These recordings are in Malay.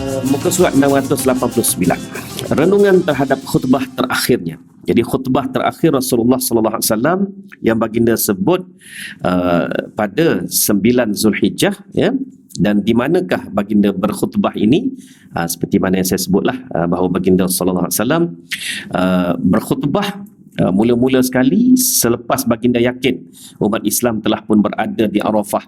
Muka surat 689. Renungan terhadap khutbah terakhirnya. Jadi khutbah terakhir Rasulullah sallallahu alaihi wasallam yang baginda sebut pada 9 Zulhijjah, ya. Dan di manakah baginda berkhutbah ini? Seperti mana yang saya sebutlah, bahawa baginda sallallahu alaihi wasallam berkhutbah mula-mula sekali selepas baginda yakin umat Islam telah pun berada di Arafah.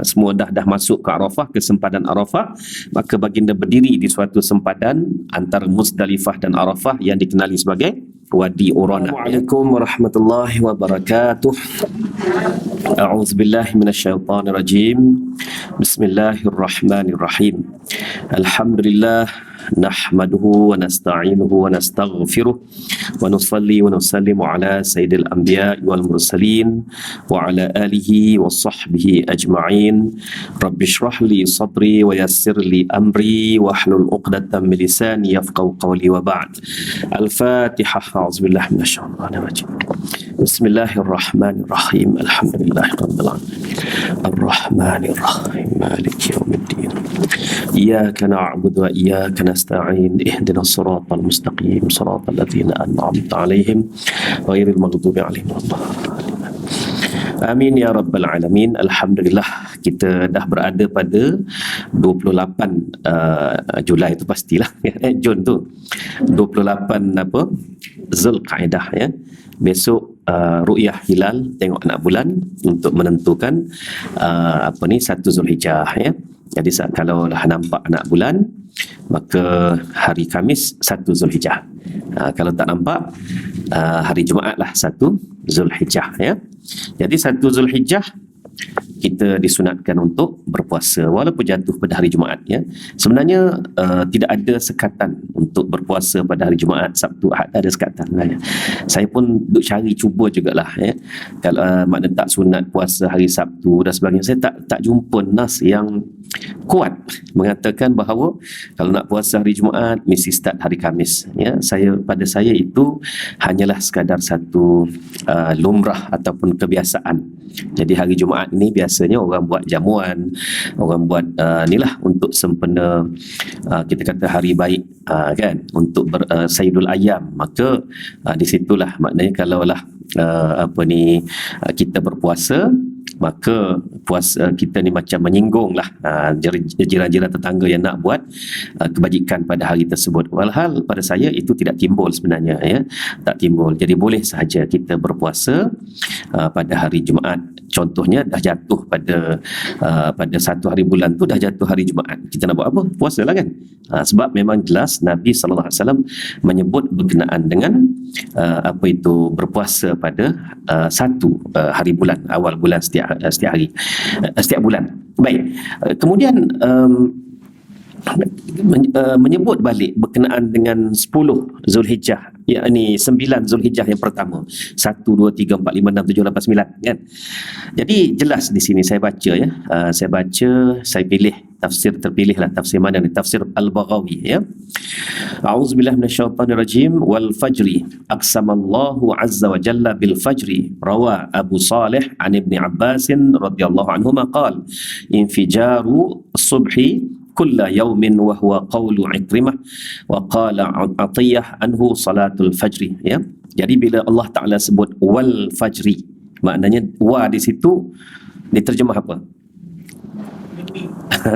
Semua dah masuk ke Arafah, ke sempadan Arafah, maka baginda berdiri di suatu sempadan antara Muzdalifah dan Arafah yang dikenali sebagai Wadi Urana. Assalamualaikum warahmatullahi wabarakatuh. A'udzubillahi minasyaitonirrajim. Bismillahirrahmanirrahim. Alhamdulillah nahmaduhu wa nasta'inuhu wa nastaghfiruh wa nusalli wa nusallimu ala sayyidil anbiya'i wal mursalin wa ala alihi wa sahbihi ajma'in. Rabbi shrah li sadri wa yassir li amri wa hlul 'uqdatam min lisani yafqahu qawli wa ba'd. Al-Fatihah. A'udzubillahi minasyaitonir rajim. Bismillahirrahmanirrahim. Alhamdulillahirabbil alamin. Ar-Rahmanir Rahim. Maliki yaumiddin. Iyyaka na'budu wa iyyaka nasta'in. Ihdinas siratal mustaqim. Siratal ladzina an'amta 'alaihim ghairil maghdubi 'alaihim waladdallin. Amin ya rabbal alamin. Alhamdulillah, kita dah berada pada 28 Julai tu pastilah. Jun tu 28 Zulqa'dah, ya. Besok ru'yah hilal, tengok anak bulan untuk menentukan 1 Zulhijjah, ya. Jadi kalau dah nampak anak bulan, maka hari Khamis 1 Zulhijjah. Kalau tak nampak, hari Jumaat lah 1 Zulhijjah, ya. Jadi 1 Zulhijjah kita disunatkan untuk berpuasa walaupun jatuh pada hari Jumaat, ya. Sebenarnya tidak ada sekatan untuk berpuasa pada hari Jumaat, Sabtu, Ahad, ada sekatan lah, ya. Saya pun duk cari cuba jugalah, ya. Kalau makna tak sunat puasa hari Sabtu dan sebagainya, saya tak jumpa nas yang kuat mengatakan bahawa kalau nak puasa hari Jumaat mesti start hari Khamis, ya. Pada saya itu hanyalah sekadar satu lumrah ataupun kebiasaan. Jadi hari Jumaat ini biasanya orang buat jamuan, orang buat inilah untuk sempena kita kata hari baik, kan, untuk Sayyidul Ayyam. Maka di situlah maknanya kalaulah kita berpuasa, maka puasa kita ni macam menyinggung lah jiran-jiran tetangga yang nak buat kebajikan pada hari tersebut. Walhal pada saya itu tidak timbul sebenarnya, ya. Tak timbul. Jadi boleh sahaja kita berpuasa pada hari Jumaat. Contohnya dah jatuh pada satu hari bulan tu dah jatuh hari Jumaat. Kita nak buat apa? Puasa lah, kan. Sebab memang jelas Nabi SAW menyebut berkenaan dengan berpuasa pada satu hari bulan, awal bulan setiap hari, setiap bulan. Baik. Kemudian menyebut balik berkenaan dengan 10 Zulhijjah, yakni 9 Zulhijjah yang pertama, 1, 2, 3, 4, 5, 6, 7, 8, 9, kan. Jadi jelas di sini saya baca, ya. Saya pilih terpilih lah tafsir mana ni, tafsir Al-Baghawi, ya. A'udzubillahi minasyaitonirrajim. Wal fajri aqsamallahu azza wa jalla bil fajri. Rawa Abu Salih an Ibn Abbas radhiyallahu anhuma qala infijaru subhi kulla yaumin wa huwa qawlu Ikrimah wa qala Atiyah anhu salatul fajri, ya. Jadi bila Allah Ta'ala sebut wal fajri, maknanya wa di situ diterjemah apa?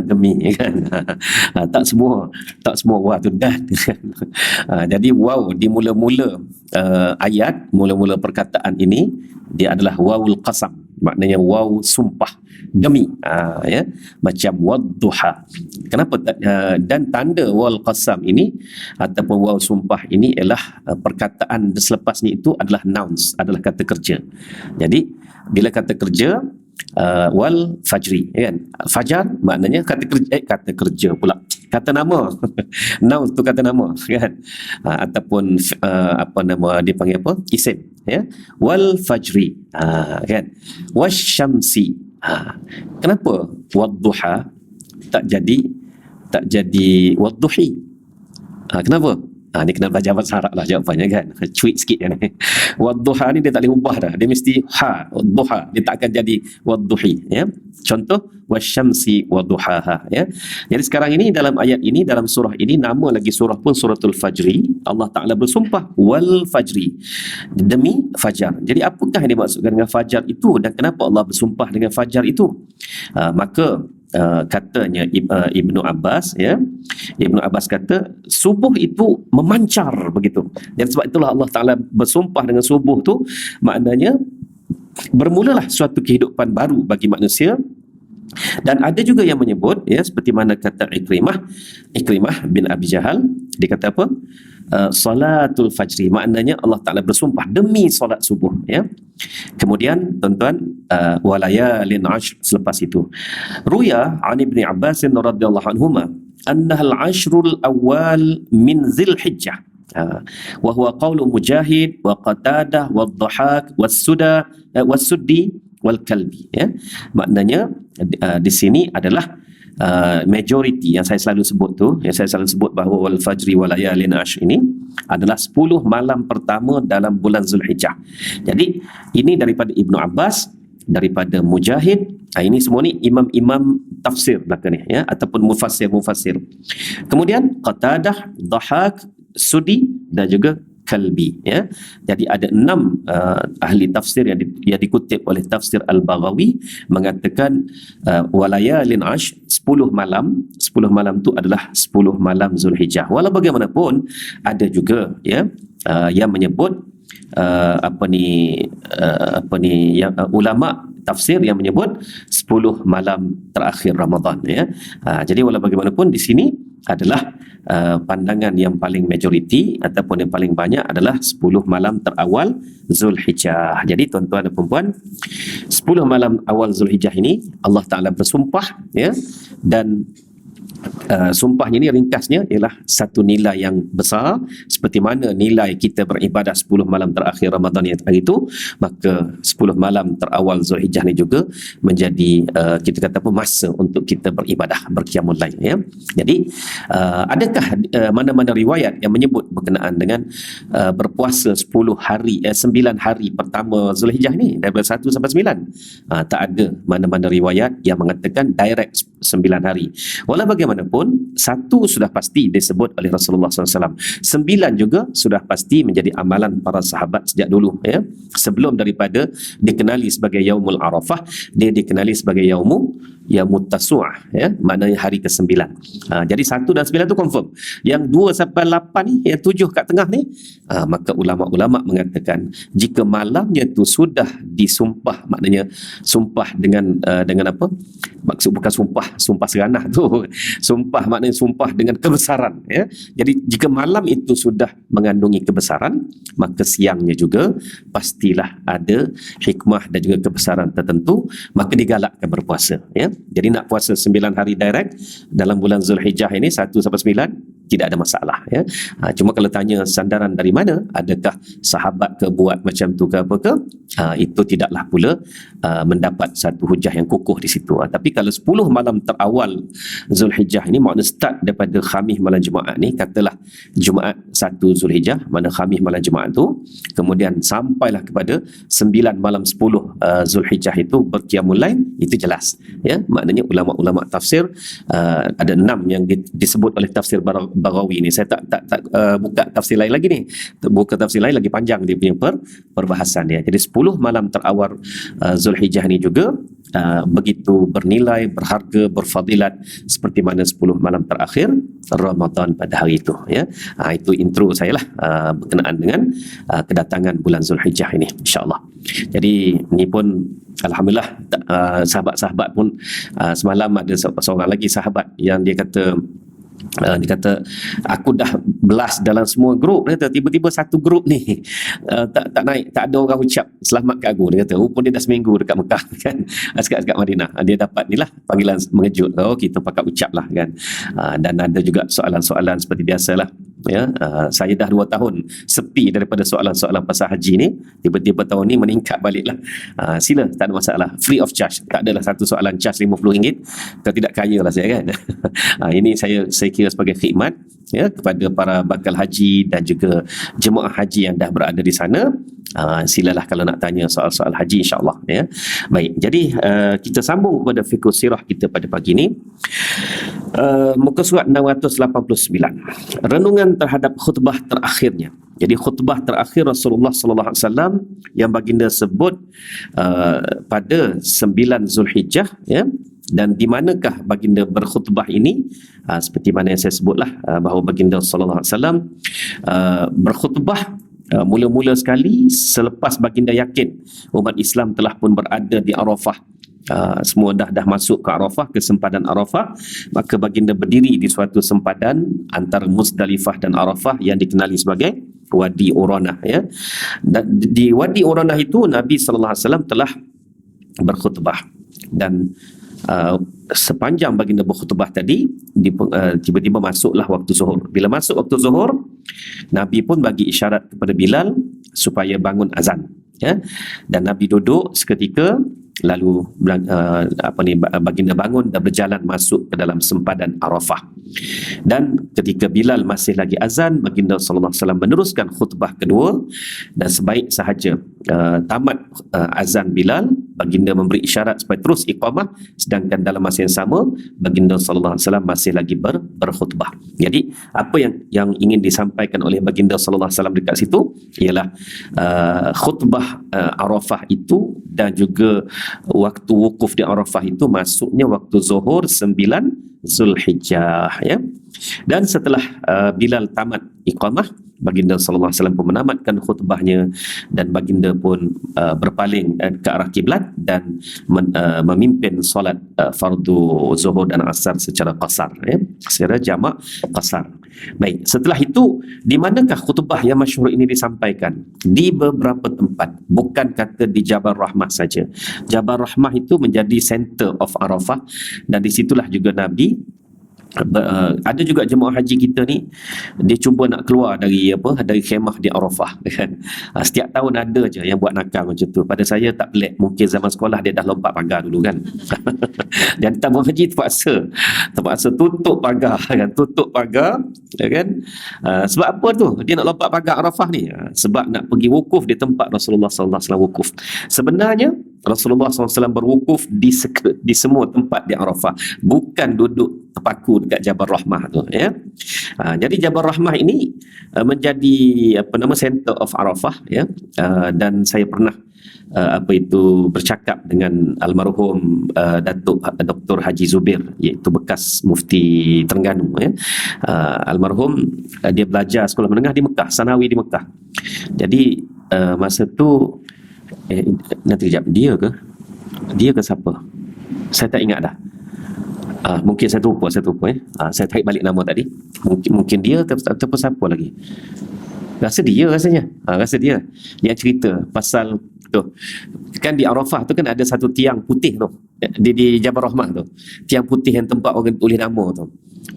Demi, kan. Tak semua wa tu dan. Jadi waw di mula-mula ayat, mula-mula perkataan ini dia adalah wawul qasam, maknanya waw sumpah, demi, ya, macam wadduha. Kenapa dan tanda wal qasam ini ataupun waw sumpah ini ialah perkataan selepasnya itu adalah nouns, adalah kata kerja. Jadi bila kata kerja wal fajri, kan, fajar maknanya kata kerja pula, kata nama. Noun tu kata nama, kan. Ataupun dipanggil apa, isim, ya. Wal fajri, kan. Wasyamsi. Kenapa wadduha tak jadi wadduhi? Kenapa? Ni kena belajar bahasa Arab lah jawapannya kan. Cuit sikit kan. Wadduha ni dia tak boleh ubah dah. Dia mesti duha. Dia tak akan jadi wadduhi. Ya. Contoh wasyamsi wadduhaha. Ya. Jadi sekarang ini dalam ayat ini, dalam surah ini, nama lagi surah pun suratul Fajri. Allah Ta'ala bersumpah wal fajri. Demi fajar. Jadi apakah yang dimaksudkan dengan fajar itu dan kenapa Allah bersumpah dengan fajar itu? Maka katanya Ibnu Abbas, ya, Ibnu Abbas kata subuh itu memancar begitu. Dan sebab itulah Allah Ta'ala bersumpah dengan subuh tu, maknanya bermulalah suatu kehidupan baru bagi manusia. Dan ada juga yang menyebut, ya, seperti mana kata Ikrimah bin Abi Jahal, dia kata apa? Salatul fajri, maknanya Allah Ta'ala bersumpah demi solat subuh, ya. Kemudian tuan-tuan, walayalin ashr, selepas itu ruya an Ibni Abbas radhiyallahu anhuma annahal ashrul awal min Dzulhijjah wa huwa qawlu Mujahid wa Qatadah wa Dhahak wa Suddi wal Kalbi, ya. Maknanya di sini adalah majority yang saya selalu sebut tu, yang saya selalu sebut bahawa wal fajri wal layalin ashr ini adalah 10 malam pertama dalam bulan Zulhijjah. Jadi ini daripada Ibnu Abbas, daripada Mujahid. Ini semua ni imam-imam tafsir belakang ni, ya, ataupun mufassir. Kemudian Qatadah, Dhahak, Suddi dan juga Kalbi, ya. Jadi ada 6 ahli tafsir yang dikutip oleh tafsir Al-Baghawi mengatakan walayalin ashr, 10 malam tu adalah 10 malam Zulhijjah. Walau bagaimanapun ada juga, ya, yang menyebut ulama tafsir yang menyebut 10 malam terakhir Ramadan, ya. Jadi walau bagaimanapun di sini adalah pandangan yang paling majoriti ataupun yang paling banyak adalah 10 malam terawal Zulhijjah. Jadi tuan-tuan dan puan-puan, 10 malam awal Zulhijjah ini Allah Ta'ala bersumpah, ya, dan sumpahnya ni ringkasnya ialah satu nilai yang besar, seperti mana nilai kita beribadah 10 malam terakhir Ramadan yang hari itu, maka 10 malam terawal Zulhijjah ni juga menjadi kita kata apa, masa untuk kita beribadah, berqiyamul lail, ya. Jadi adakah mana-mana riwayat yang menyebut berkenaan dengan berpuasa 9 hari pertama Zulhijjah ni daripada 1 sampai 9? Tak ada mana-mana riwayat yang mengatakan direct 9 hari. Walau bagaimanapun, 1 sudah pasti disebut oleh Rasulullah SAW. 9 juga sudah pasti menjadi amalan para sahabat sejak dulu, ya. Sebelum daripada dikenali sebagai Yaumul Arafah, dia dikenali sebagai Yaumut Tasu'ah, ya, maknanya hari ke-9. Jadi 1 dan 9 tu confirm. Yang 2 sampai 8 ni, yang 7 kat tengah ni, maka ulama-ulama mengatakan jika malamnya tu sudah disumpah, maknanya sumpah dengan apa? Maksud bukan sumpah seranah tu. Sumpah maknanya sumpah dengan kebesaran, ya. Jadi jika malam itu sudah mengandungi kebesaran, maka siangnya juga pastilah ada hikmah dan juga kebesaran tertentu, maka digalakkan berpuasa, ya. Jadi nak puasa 9 hari direct dalam bulan Zulhijjah ini 1 sampai 9 tidak ada masalah, ya. Cuma kalau tanya sandaran dari mana, adakah sahabat ke buat macam tu ke apa ke, itu tidaklah pula mendapat satu hujah yang kukuh di situ. Tapi kalau 10 malam terawal Zulhijjah ini, makna start daripada Khamis malam Jumaat ni, katalah Jumaat 1 Zulhijjah, mana Khamis malam Jumaat tu, kemudian sampailah kepada 9 malam 10 Zulhijjah itu berqiyamul lail, itu jelas, ya. Maknanya ulama-ulama tafsir ada 6 yang disebut oleh tafsir Baghawi ni. Saya tak buka tafsir lain lagi ni. Buka tafsir lain lagi panjang dia punya perbahasan dia. Jadi 10 malam terawal Zulhijjah ni juga begitu bernilai, berharga, berfadilat seperti mana 10 malam terakhir Ramadan pada hari itu, ya. Itu intro saya lah berkenaan dengan kedatangan bulan Zulhijjah ini, insya-Allah. Jadi ni pun alhamdulillah, sahabat-sahabat pun semalam ada seorang lagi sahabat yang dia kata aku dah belas dalam semua grup, dia kata tiba-tiba satu grup ni tak naik, tak ada orang ucap selamat kat aku. Dia kata pun dia dah seminggu dekat Mekah kan, dekat Madinah, dia dapat ni lah panggilan mengejut, kita pakat ucap lah kan. Dan ada juga soalan-soalan seperti biasalah, ya. Saya dah 2 tahun sepi daripada soalan-soalan pasal haji ni, tiba-tiba tahun ni meningkat balik lah. Sila, tak ada masalah, free of charge, tak adalah satu soalan charge RM50, kalau tidak kaya lah saya kan. Ini saya kira sebagai khidmat ya kepada para bakal haji dan juga jemaah haji yang dah berada di sana. Silalah kalau nak tanya soal-soal haji, insya-Allah, ya. Baik, jadi kita sambung kepada fiqh sirah kita pada pagi ini. Muka surat 689, renungan terhadap khutbah terakhirnya. Jadi khutbah terakhir Rasulullah sallallahu alaihi wasallam yang baginda sebut pada 9 Zulhijjah, ya. Dan di manakah baginda berkhutbah ini? Seperti mana yang saya sebutlah, bahawa baginda sallallahu alaihi wasallam berkhutbah mula-mula sekali selepas baginda yakin umat Islam telah pun berada di Arafah. Semua dah masuk ke Arafah, ke sempadan Arafah, maka baginda berdiri di suatu sempadan antara Muzdalifah dan Arafah yang dikenali sebagai Wadi Uranah, ya. Dan di Wadi Uranah itu Nabi sallallahu alaihi wasallam telah berkhutbah, dan sepanjang baginda berkhutbah tadi tiba-tiba masuklah waktu zuhur. Bila masuk waktu zuhur, Nabi pun bagi isyarat kepada Bilal supaya bangun azan, ya. Dan Nabi duduk seketika, lalu baginda bangun dan berjalan masuk ke dalam sempadan Arafah. Dan ketika Bilal masih lagi azan, baginda sallallahu alaihi wasallam meneruskan khutbah kedua, dan sebaik sahaja tamat azan Bilal, baginda memberi isyarat supaya terus iqamah, sedangkan dalam masa yang sama baginda sallallahu alaihi wasallam masih lagi berkhutbah. Jadi apa yang ingin disampaikan oleh baginda sallallahu alaihi wasallam dekat situ ialah khutbah Arafah itu dan juga waktu wukuf di Arafah itu masuknya waktu zuhur 9 Zulhijjah, ya. Dan setelah Bilal tamat iqamah, baginda sallallahu alaihi wasallam pun menamatkan khutbahnya, dan baginda pun berpaling ke arah kiblat dan memimpin solat fardu zuhur dan asar secara qasar, ya, secara jamak qasar. Baik, setelah itu di manakah khutbah yang masyhur ini disampaikan? Di beberapa tempat, bukan kata di Jabal Rahmah saja. Jabal Rahmah itu menjadi center of Arafah, dan di situlah juga Nabi ada juga jemaah haji kita ni, dia cuba nak keluar dari khemah di Arafah, kan. Setiap tahun ada je yang buat nakal macam tu. Pada saya tak pelik, mungkin zaman sekolah dia dah lompat pagar dulu, kan. Dan jemaah haji terpaksa tutup pagar, kan, ya, kan. Sebab apa tu dia nak lompat pagar Arafah ni? Sebab nak pergi wukuf di tempat Rasulullah sallallahu alaihi wasallam wukuf. Sebenarnya Rasulullah SAW berwukuf di semua tempat di Arafah, bukan duduk terpaku dekat Jabal Rahmah tu, ya. Jadi Jabal Rahmah ini menjadi center of Arafah, ya. Dan saya pernah bercakap dengan almarhum Datuk Dr. Haji Zubir, iaitu bekas mufti Terengganu, ya. Almarhum dia belajar sekolah menengah di Mekah, Sanawi di Mekah. Jadi masa tu nanti kejap, dia ke siapa saya tak ingat dah. Mungkin saya terlupa, saya tarik balik nama tadi. Mungkin dia ataupun siapa lagi. Rasa dia yang cerita pasal tu. Kan di Arafah tu kan ada satu tiang putih tu, di Jabal Rahmah tu, tiang putih yang tempat orang tulis nama tu.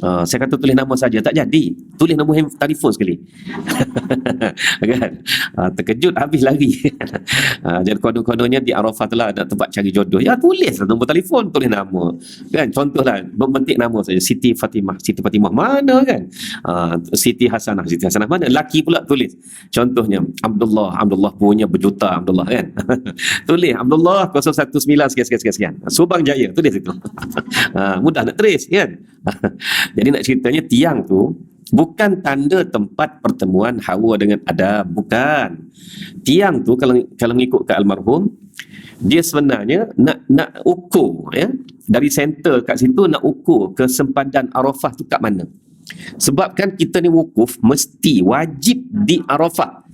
Saya kata tulis nama saja, tak jadi. Tulis nombor telefon sekali. Kan? Terkejut habis lari. Jadi konon-kononnya di Arafah tu lah ada tempat cari jodoh. Ya, tulis nombor telefon, tulis nama. Kan? Contohlah, memetik nama saja. Siti Fatimah mana, kan? Siti Hasanah mana? Laki pula tulis. Contohnya Abdullah punya berjuta Abdullah, kan? Tulis Abdullah 019 sekian. Subang Jaya, tulis itu. Mudah nak tulis, kan? Jadi nak ceritanya, tiang tu bukan tanda tempat pertemuan Hawa dengan Adam, bukan. Tiang tu kalau mengikut ke almarhum, dia sebenarnya nak ukur, ya, dari center kat situ nak ukur ke sempadan Arafah tu kat mana. Sebab kan kita ni wukuf mesti wajib di Arafah.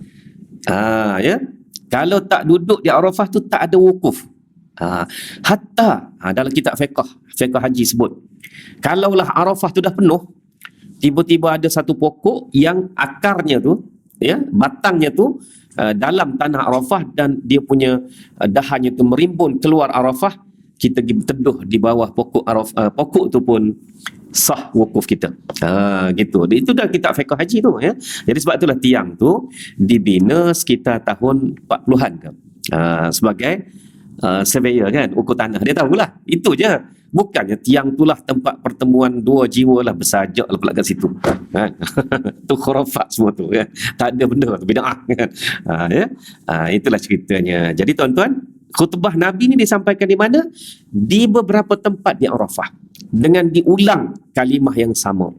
Ya. Kalau tak duduk di Arafah tu tak ada wukuf. Hatta dalam kitab fiqh haji sebut, kalaulah Arafah tu dah penuh, tiba-tiba ada satu pokok yang akarnya tu, ya, batangnya tu dalam tanah Arafah, dan dia punya dahannya tu merimbun keluar Arafah, kita pergi berteduh di bawah pokok Arafah, pokok tu pun sah wukuf kita. Gitu. Itu dah kitab fiqh haji tu, ya. Jadi sebab itulah tiang tu dibina sekitar tahun 40-an ke, sebagai surveyor kan, ukur tanah. Dia tahulah. Itu je. Bukannya tiang itulah tempat pertemuan dua jiwa lah, bersajak lah pula kat situ. Kan? Tu khurafat semua tu. Kan? Tak ada benda tu, bid'ah. Kan? Ya? Itulah ceritanya. Jadi tuan-tuan, khutbah Nabi ni disampaikan di mana? Di beberapa tempat di Arafah. Dengan diulang kalimah yang sama.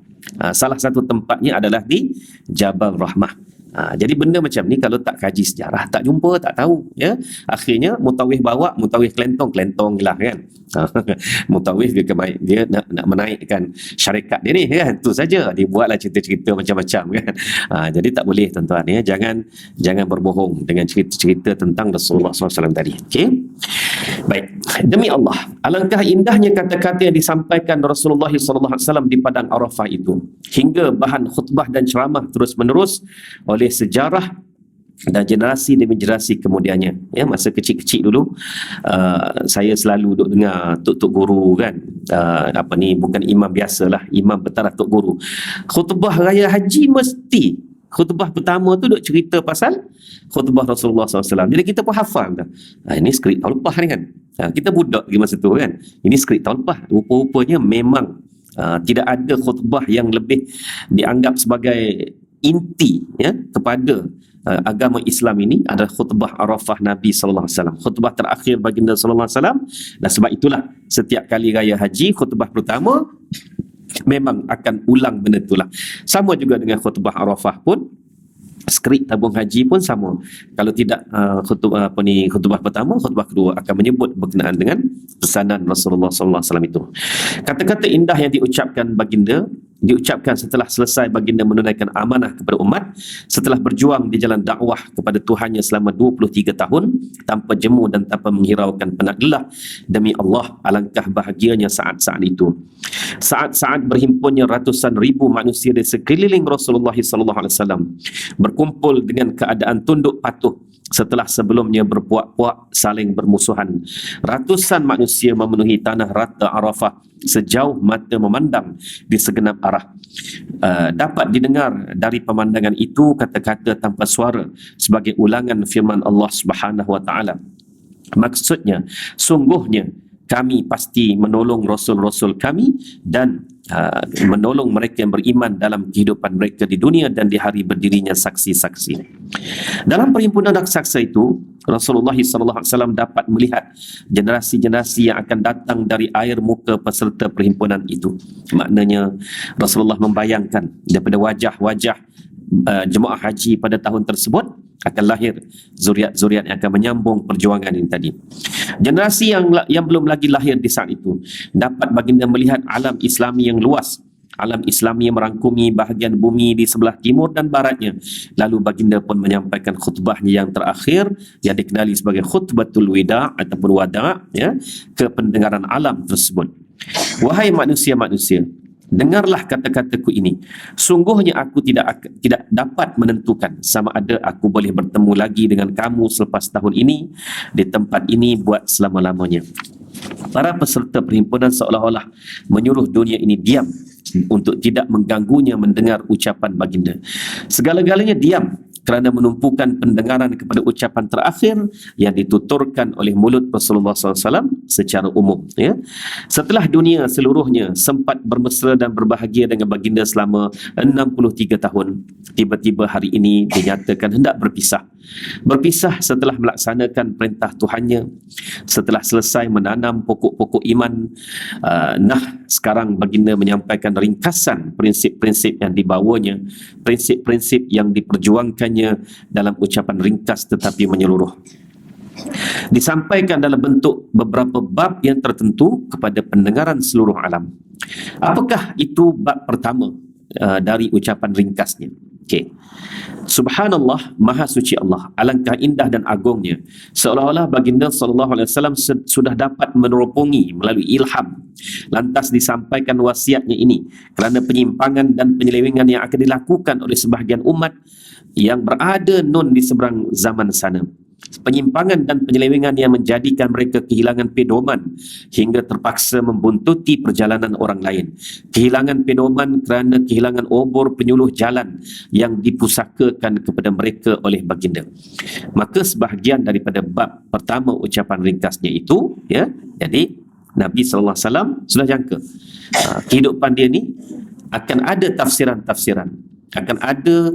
Salah satu tempatnya adalah di Jabal Rahmah. Jadi benda macam ni kalau tak kaji sejarah, tak jumpa, tak tahu, ya. Akhirnya mutawif bawa, mutawif kelentong lah kan. Mutawif dia nak menaikkan syarikat dia ni kan. Itu saja, dia buatlah cerita-cerita macam-macam kan. Jadi tak boleh tuan-tuan, ya. Jangan berbohong dengan cerita-cerita tentang Rasulullah SAW tadi. Okey. Baik. Demi Allah, alangkah indahnya kata-kata yang disampaikan Rasulullah SAW di padang Arafah itu, hingga bahan khutbah dan ceramah terus-menerus oleh sejarah dan generasi demi generasi kemudiannya. Ya, masa kecil-kecil dulu, saya selalu duk dengar tok-tok guru kan, bukan imam biasalah, imam bertaraf tok guru. Khutbah raya haji mesti khutbah pertama tu duk cerita pasal khutbah Rasulullah SAW. Jadi kita pun hafal dah. Ini skrip tahun lepas ni kan. Kita budak lagi masa tu kan. Ini skrip tahun lepas. Rupa-rupanya memang tidak ada khutbah yang lebih dianggap sebagai inti, ya, kepada agama Islam ini adalah khutbah Arafah Nabi sallallahu alaihi wasallam, khutbah terakhir baginda sallallahu alaihi wasallam. Dan sebab itulah setiap kali raya haji, khutbah pertama memang akan ulang benda itulah. Sama juga dengan khutbah Arafah pun, skrip tabung haji pun sama. Kalau tidak khutbah pertama, khutbah kedua akan menyebut berkenaan dengan pesanan Rasulullah sallallahu alaihi wasallam itu. Kata-kata indah yang diucapkan baginda diucapkan setelah selesai baginda menunaikan amanah kepada umat, setelah berjuang di jalan dakwah kepada Tuhannya selama 23 tahun tanpa jemu dan tanpa menghiraukan penat lelah. Demi Allah, alangkah bahagianya saat-saat itu. Saat-saat berhimpunnya ratusan ribu manusia di sekeliling Rasulullah SAW berkumpul dengan keadaan tunduk patuh setelah sebelumnya berpuak-puak saling bermusuhan. Ratusan manusia memenuhi tanah rata Arafah sejauh mata memandang di segenap arah. Dapat didengar dari pemandangan itu kata-kata tanpa suara sebagai ulangan firman Allah Subhanahu wa taala. Maksudnya, sungguhnya kami pasti menolong rasul-rasul kami dan menolong mereka yang beriman dalam kehidupan mereka di dunia dan di hari berdirinya saksi-saksi. Dalam perhimpunan raksasa itu, Rasulullah SAW dapat melihat generasi-generasi yang akan datang dari air muka peserta perhimpunan itu. Maknanya Rasulullah membayangkan daripada wajah-wajah jemaah haji pada tahun tersebut akan lahir zuriat-zuriat yang akan menyambung perjuangan ini tadi. Generasi yang belum lagi lahir di saat itu dapat baginda melihat alam Islami yang luas, alam Islami yang merangkumi bahagian bumi di sebelah timur dan baratnya. Lalu baginda pun menyampaikan khutbahnya yang terakhir yang dikenali sebagai khutbatul wida ataupun wada', ya, ke pendengaran alam tersebut. Wahai manusia-manusia, dengarlah kata-kataku ini. Sungguhnya aku tidak dapat menentukan sama ada aku boleh bertemu lagi dengan kamu selepas tahun ini di tempat ini buat selama-lamanya. Para peserta perhimpunan seolah-olah menyuruh dunia ini diam untuk tidak mengganggunya mendengar ucapan baginda. Segala-galanya diam kerana menumpukan pendengaran kepada ucapan terakhir yang dituturkan oleh mulut Rasulullah SAW secara umum. Ya. Setelah dunia seluruhnya sempat bermesra dan berbahagia dengan baginda selama 63 tahun, tiba-tiba hari ini dinyatakan hendak berpisah. Berpisah setelah melaksanakan perintah Tuhannya, setelah selesai menanam pokok-pokok iman. Sekarang baginda menyampaikan ringkasan prinsip-prinsip yang dibawanya, prinsip-prinsip yang diperjuangkannya dalam ucapan ringkas tetapi menyeluruh. Disampaikan dalam bentuk beberapa bab yang tertentu kepada pendengaran seluruh alam. Apakah itu bab pertama dari ucapan ringkasnya? Okey. Subhanallah, maha suci Allah, alangkah indah dan agungnya. Seolah-olah baginda sallallahu alaihi wasallam sudah dapat meneropongi melalui ilham. Lantas disampaikan wasiatnya ini kerana penyimpangan dan penyelewengan yang akan dilakukan oleh sebahagian umat yang berada nun di seberang zaman sana. penyimpangan dan penyelewengan yang menjadikan mereka kehilangan pedoman hingga terpaksa membuntuti perjalanan orang lain. Kehilangan pedoman kerana kehilangan obor penyuluh jalan yang dipusakakan kepada mereka oleh baginda. Maka sebahagian daripada bab pertama ucapan ringkasnya itu, ya, jadi Nabi sallallahu alaihi wasallam sudah jangka kehidupan dia ni akan ada tafsiran-tafsiran, akan ada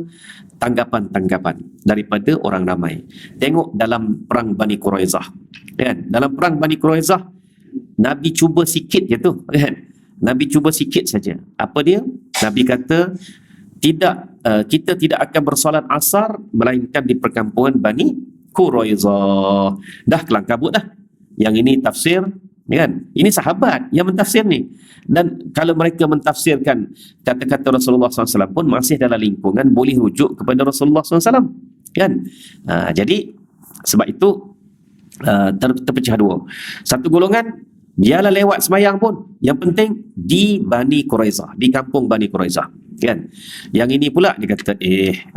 tanggapan-tanggapan daripada orang ramai. Tengok dalam perang Bani Quraizah, kan? Dalam perang Bani Quraizah, Nabi cuba sikit je tu, kan? Nabi cuba sikit saja. Apa dia? Nabi kata, kita tidak akan bersolat asar melainkan di perkampungan Bani Quraizah. Dah kelang kabut dah. Yang ini tafsir, kan? Ini sahabat yang mentafsir ni. Dan kalau mereka mentafsirkan kata-kata Rasulullah SAW pun masih dalam lingkungan boleh rujuk kepada Rasulullah SAW, kan? Jadi sebab itu terpecah dua. Satu golongan biarlah lewat semayang pun, yang penting di Bani Quraizah, di kampung Bani Quraizah, kan? Yang ini pula dia kata,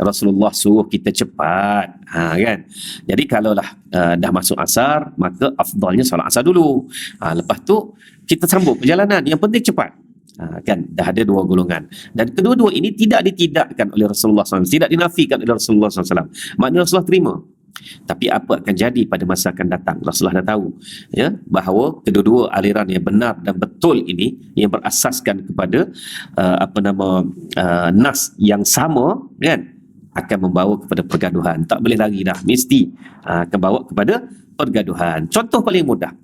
Rasulullah suruh kita cepat, kan? Jadi kalaulah dah masuk asar, maka afdalnya solat asar dulu, lepas tu kita sambung perjalanan, yang penting cepat. Kan dah ada dua golongan, dan kedua-dua ini tidak ditidakkan oleh Rasulullah SAW, tidak dinafikan oleh Rasulullah SAW. Maknanya Rasulullah terima. Tapi apa akan jadi pada masa akan datang, Rasulullah dah tahu, ya, bahawa kedua-dua aliran yang benar dan betul ini, yang berasaskan kepada nas yang sama, kan, akan membawa kepada pergaduhan. Tak boleh lagi dah, mesti akan bawa kepada pergaduhan. Contoh paling mudah,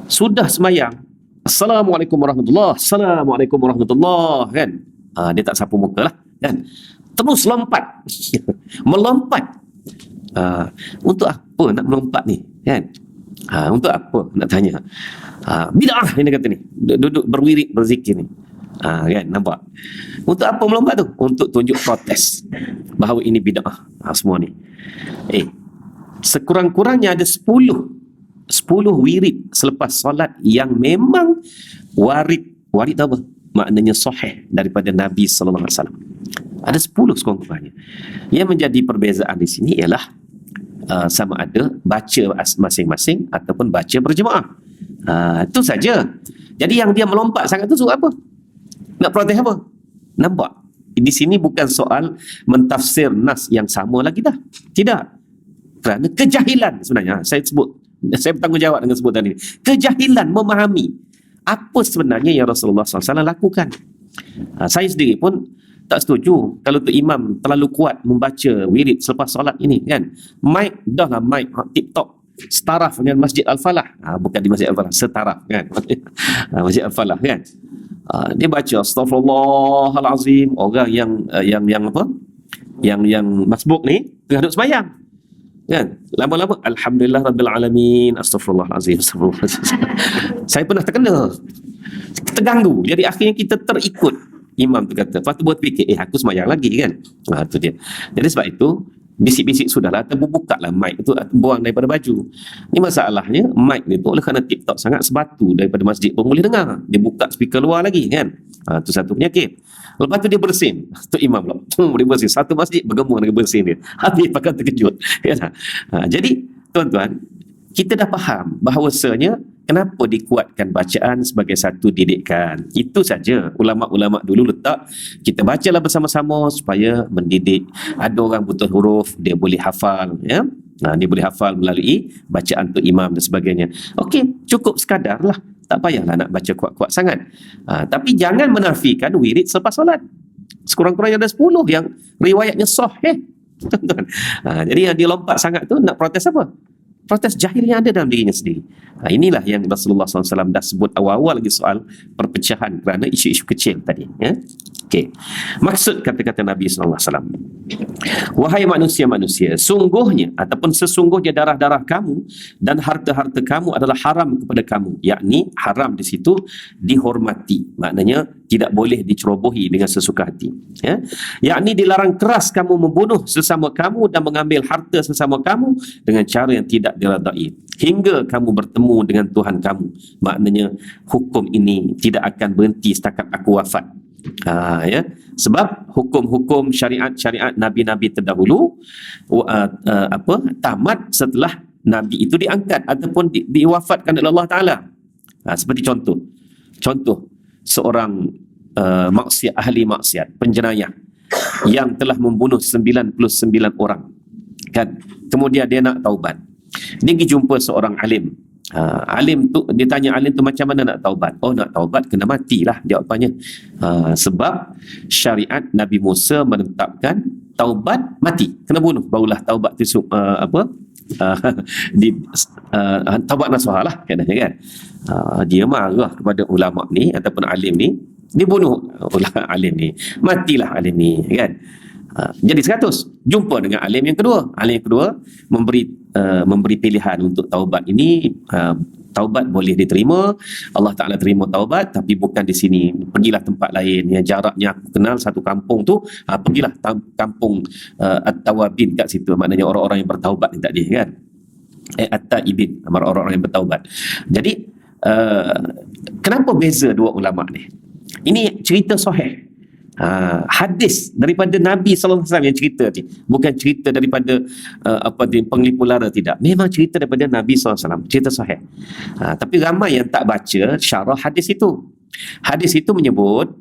sudah semayang, Assalamualaikum warahmatullahi, Assalamualaikum warahmatullahi, kan? Dia tak sapu muka lah, kan? Terus lompat melompat. Untuk apa nak melompat ni, kan? Untuk apa nak tanya? Bid'ah ini kata ni, duduk berwirid berzikir ni, kan? Nampak? Untuk apa melompat tu? Untuk tunjuk protes bahawa ini bid'ah, semua ni. Sekurang-kurangnya ada 10 wirid selepas solat yang memang warid tahu apa? Maknanya sahih daripada Nabi sallallahu alaihi wasallam. Ada 10 sekurang-kurangnya. Yang menjadi perbezaan di sini ialah sama ada baca masing-masing ataupun baca berjemaah. Itu saja. Jadi yang dia melompat sangat tu sebab apa? Nak protes apa? Nampak? Di sini bukan soal mentafsir nas yang sama lagi dah. Tidak. Kerana kejahilan sebenarnya. Saya bertanggungjawab dengan sebutan ini. Kejahilan memahami apa sebenarnya yang Rasulullah SAW lakukan. Saya sendiri pun tak setuju kalau tu imam terlalu kuat membaca wirid selepas solat ini, kan? Mic TikTok setaraf dengan Masjid Al-Falah. Bukan di Masjid Al-Falah, setaraf, kan? Masjid Al-Falah, kan? Dia baca Astaghfirullahalazim, orang yang apa? Yang masbuk ni tengah duduk sembahyang, kan? Lama-lama Alhamdulillah Rabbil Alamin, Astaghfirullahalazim, Saya pernah terganggu. Jadi akhirnya kita terikut imam tu kata. Lepas tu buat fikir, aku semayang lagi, kan? Itu dia. Jadi sebab itu bisik-bisik sudahlah, terbuka lah mic tu, buang daripada baju. Ni masalahnya mic ni tu oleh kerana TikTok sangat sebatu daripada masjid pun boleh dengar. Dia buka speaker luar lagi, kan? Tu satu penyakit. Lepas tu dia bersin, tu imam pula, dia bersin, satu masjid bergembung dengan bersin dia. Habis pakai terkejut, kan? Jadi tuan-tuan, kita dah faham bahawasanya kenapa dikuatkan bacaan sebagai satu didikan. Itu saja ulama-ulama dulu letak, kita bacalah bersama-sama supaya mendidik. Ada orang buta huruf, dia boleh hafal, ya. Dia boleh hafal melalui bacaan tu imam dan sebagainya. Okey, cukup sekadarlah. Tak payahlah nak baca kuat-kuat sangat. Tapi jangan menafikan wirid selepas solat. Sekurang-kurangnya ada 10 yang riwayatnya sahih. Jadi yang dia lompat sangat tu nak protes apa? Protes jahil yang ada dalam dirinya sendiri. Inilah yang Rasulullah SAW dah sebut awal-awal lagi soal perpecahan kerana isu-isu kecil tadi, ya? Okay. Maksud kata-kata Nabi SAW, wahai manusia-manusia, sungguhnya ataupun sesungguhnya darah-darah kamu dan harta-harta kamu adalah haram kepada kamu. Yakni haram di situ dihormati, maknanya tidak boleh dicerobohi dengan sesuka hati, ya? Yakni dilarang keras kamu membunuh sesama kamu dan mengambil harta sesama kamu dengan cara yang tidak diredai hingga kamu bertemu dengan Tuhan kamu. Maknanya hukum ini tidak akan berhenti setakat aku wafat. Ya, Sebab hukum-hukum syariat-syariat nabi-nabi terdahulu tamat setelah nabi itu diangkat ataupun diwafatkan oleh Allah Taala. Seperti contoh seorang ahli maksiat, penjenayah yang telah membunuh 99 orang, kan? Kemudian dia nak taubat. Dia pergi jumpa seorang alim. Alim tu, dia tanya alim tu macam mana nak taubat. Oh, nak taubat kena matilah jawapannya. Sebab syariat Nabi Musa menetapkan taubat mati, kena bunuh barulah taubat tu taubat nasuha lah katanya, kan. Dia marah kepada ulama ni ataupun alim ni, dia bunuh alim ni, matilah alim ni, kan. Jadi 100 jumpa dengan alim yang kedua. Alim yang kedua memberi pilihan untuk taubat ini. Taubat boleh diterima, Allah Ta'ala terima taubat, tapi bukan di sini, pergilah tempat lain yang jaraknya aku kenal satu kampung tu. Pergilah kampung At-Tawabin kat situ, maknanya orang-orang yang bertaubat ni tadi, kan. At-Taibin, orang-orang yang bertaubat. Jadi kenapa beza dua ulama ni? Ini cerita sahih. Hadis daripada Nabi SAW yang cerita ni, bukan cerita daripada penglipu lara, tidak. Memang cerita daripada Nabi SAW, cerita sahih. Tapi ramai yang tak baca syarah hadis itu. Hadis itu menyebut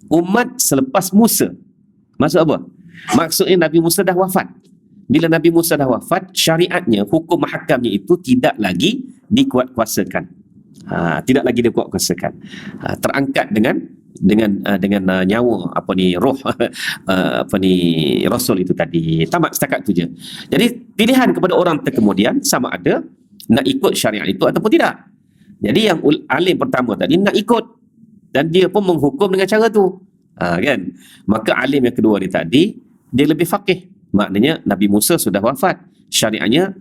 umat selepas Musa. Maksud apa? Maksudnya Nabi Musa dah wafat. Bila Nabi Musa dah wafat, syariatnya, hukum mahakamnya itu tidak lagi dikuatkuasakan. Tidak lagi dikuatkuasakan. Terangkat dengan nyawa roh Rasul itu tadi. Tamat setakat tu je. Jadi pilihan kepada orang kemudian sama ada nak ikut syariat itu ataupun tidak. Jadi yang alim pertama tadi nak ikut, dan dia pun menghukum dengan cara tu, kan. Maka alim yang kedua ni tadi, dia lebih faqih. Maknanya Nabi Musa sudah wafat, syariatnya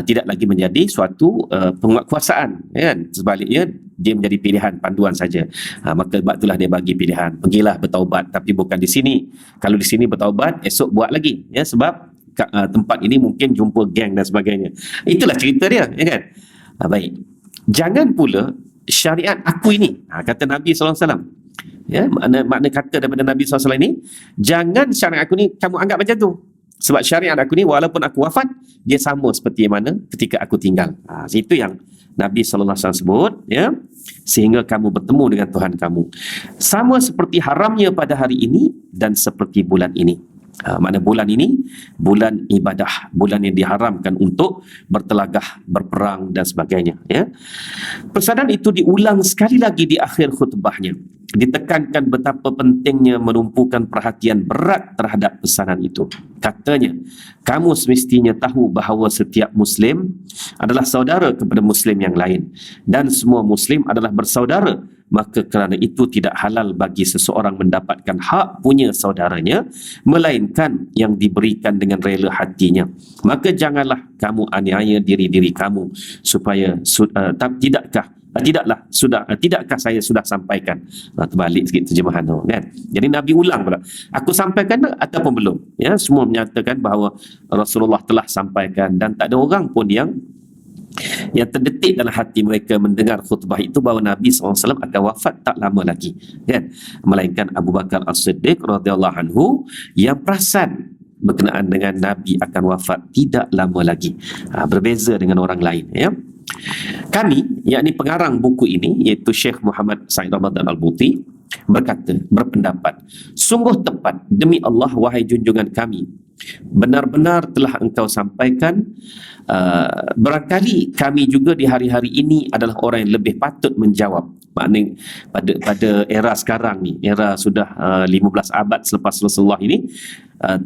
tidak lagi menjadi suatu penguatkuasaan, kan. Sebaliknya dia menjadi pilihan panduan saja. Maka sebab itulah dia bagi pilihan, pergilah bertaubat, tapi bukan di sini. Kalau di sini bertaubat, esok buat lagi, ya, sebab tempat ini mungkin jumpa geng dan sebagainya. Itulah cerita dia, ya, kan. Baik, jangan pula syariat aku ini, kata Nabi SAW, ya, makna kata daripada Nabi SAW ini, jangan syariat aku ni kamu anggap macam tu. Sebab syariat aku ni walaupun aku wafat, dia sama seperti mana ketika aku tinggal. Itu yang Nabi SAW sebut, ya, sehingga kamu bertemu dengan Tuhan kamu. Sama seperti haramnya pada hari ini dan seperti bulan ini. Makna bulan ini bulan ibadah, bulan yang diharamkan untuk bertelagah, berperang dan sebagainya, ya. Pesanan itu diulang sekali lagi di akhir khutbahnya. Ditekankan betapa pentingnya menumpukan perhatian berat terhadap pesanan itu. Katanya, kamu semestinya tahu bahawa setiap Muslim adalah saudara kepada Muslim yang lain, dan semua Muslim adalah bersaudara. Maka kerana itu tidak halal bagi seseorang mendapatkan hak punya saudaranya, melainkan yang diberikan dengan rela hatinya. Maka janganlah kamu aniaya diri-diri kamu supaya tidakkah saya sudah sampaikan. Terbalik sikit terjemahan tu, kan. Jadi Nabi ulang pula, aku sampaikan ataupun belum, ya. Semua menyatakan bahawa Rasulullah telah sampaikan, dan tak ada orang pun yang terdetik dalam hati mereka mendengar khutbah itu bahawa Nabi SAW akan wafat tak lama lagi, kan. Melainkan Abu Bakar As-Siddiq radhiyallahu anhu yang perasan berkenaan dengan Nabi akan wafat tidak lama lagi. Berbeza dengan orang lain, ya. Kami, yakni pengarang buku ini, iaitu Syekh Muhammad Said Ramadan Al-Buti, berpendapat, sungguh tepat demi Allah wahai junjungan kami, benar-benar telah engkau sampaikan. Barangkali kami juga di hari-hari ini adalah orang yang lebih patut menjawab. Maknanya pada era sekarang ni, era sudah 15 abad selepas Rasulullah ini,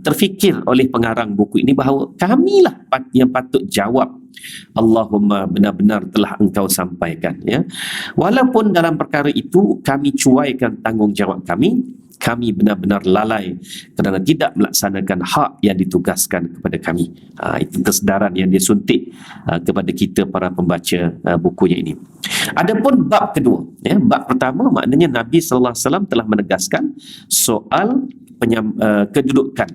terfikir oleh pengarang buku ini bahawa kamilah yang patut jawab. Allahumma benar-benar telah engkau sampaikan, ya. Walaupun dalam perkara itu kami cuaikan tanggungjawab kami benar-benar lalai kerana tidak melaksanakan hak yang ditugaskan kepada kami. Itu kesedaran yang dia suntik kepada kita para pembaca bukunya ini. Adapun bab kedua, ya, bab pertama maknanya Nabi SAW telah menegaskan soal kedudukan,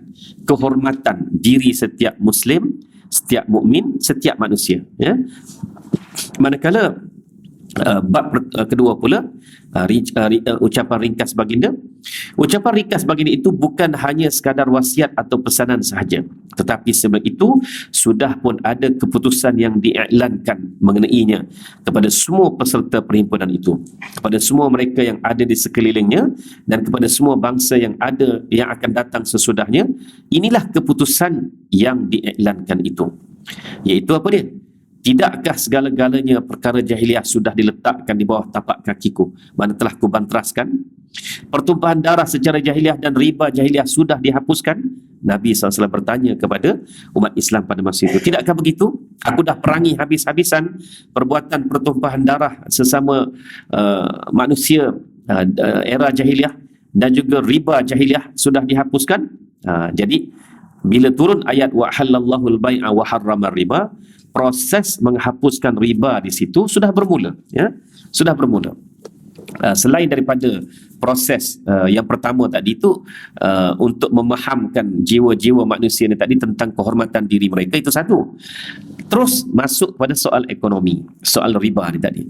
kehormatan diri setiap Muslim, setiap mukmin, setiap manusia, ya. Manakala bab kedua pula, ucapan ringkas baginda, Ucapan ringkas baginda itu bukan hanya sekadar wasiat atau pesanan sahaja, tetapi sebelum itu sudah pun ada keputusan yang diiklankan mengenainya kepada semua peserta perhimpunan itu, kepada semua mereka yang ada di sekelilingnya, dan kepada semua bangsa yang akan datang sesudahnya. Inilah keputusan yang diiklankan itu, iaitu apa dia? Tidakkah segala-galanya perkara jahiliah sudah diletakkan di bawah tapak kakiku, mana telah kubantraskan? Pertumpahan darah secara jahiliah dan riba jahiliah sudah dihapuskan? Nabi SAW bertanya kepada umat Islam pada masa itu. Tidakkah begitu? Aku dah perangi habis-habisan perbuatan pertumpahan darah sesama manusia era jahiliah, dan juga riba jahiliah sudah dihapuskan. Jadi bila turun ayat wa halallahu al-bai'a wa harrama riba, proses menghapuskan riba di situ sudah bermula, ya, sudah bermula. Selain daripada proses yang pertama tadi itu, untuk memahamkan jiwa-jiwa manusia ni tadi tentang kehormatan diri mereka, itu satu. Terus masuk pada soal ekonomi, soal riba ni tadi.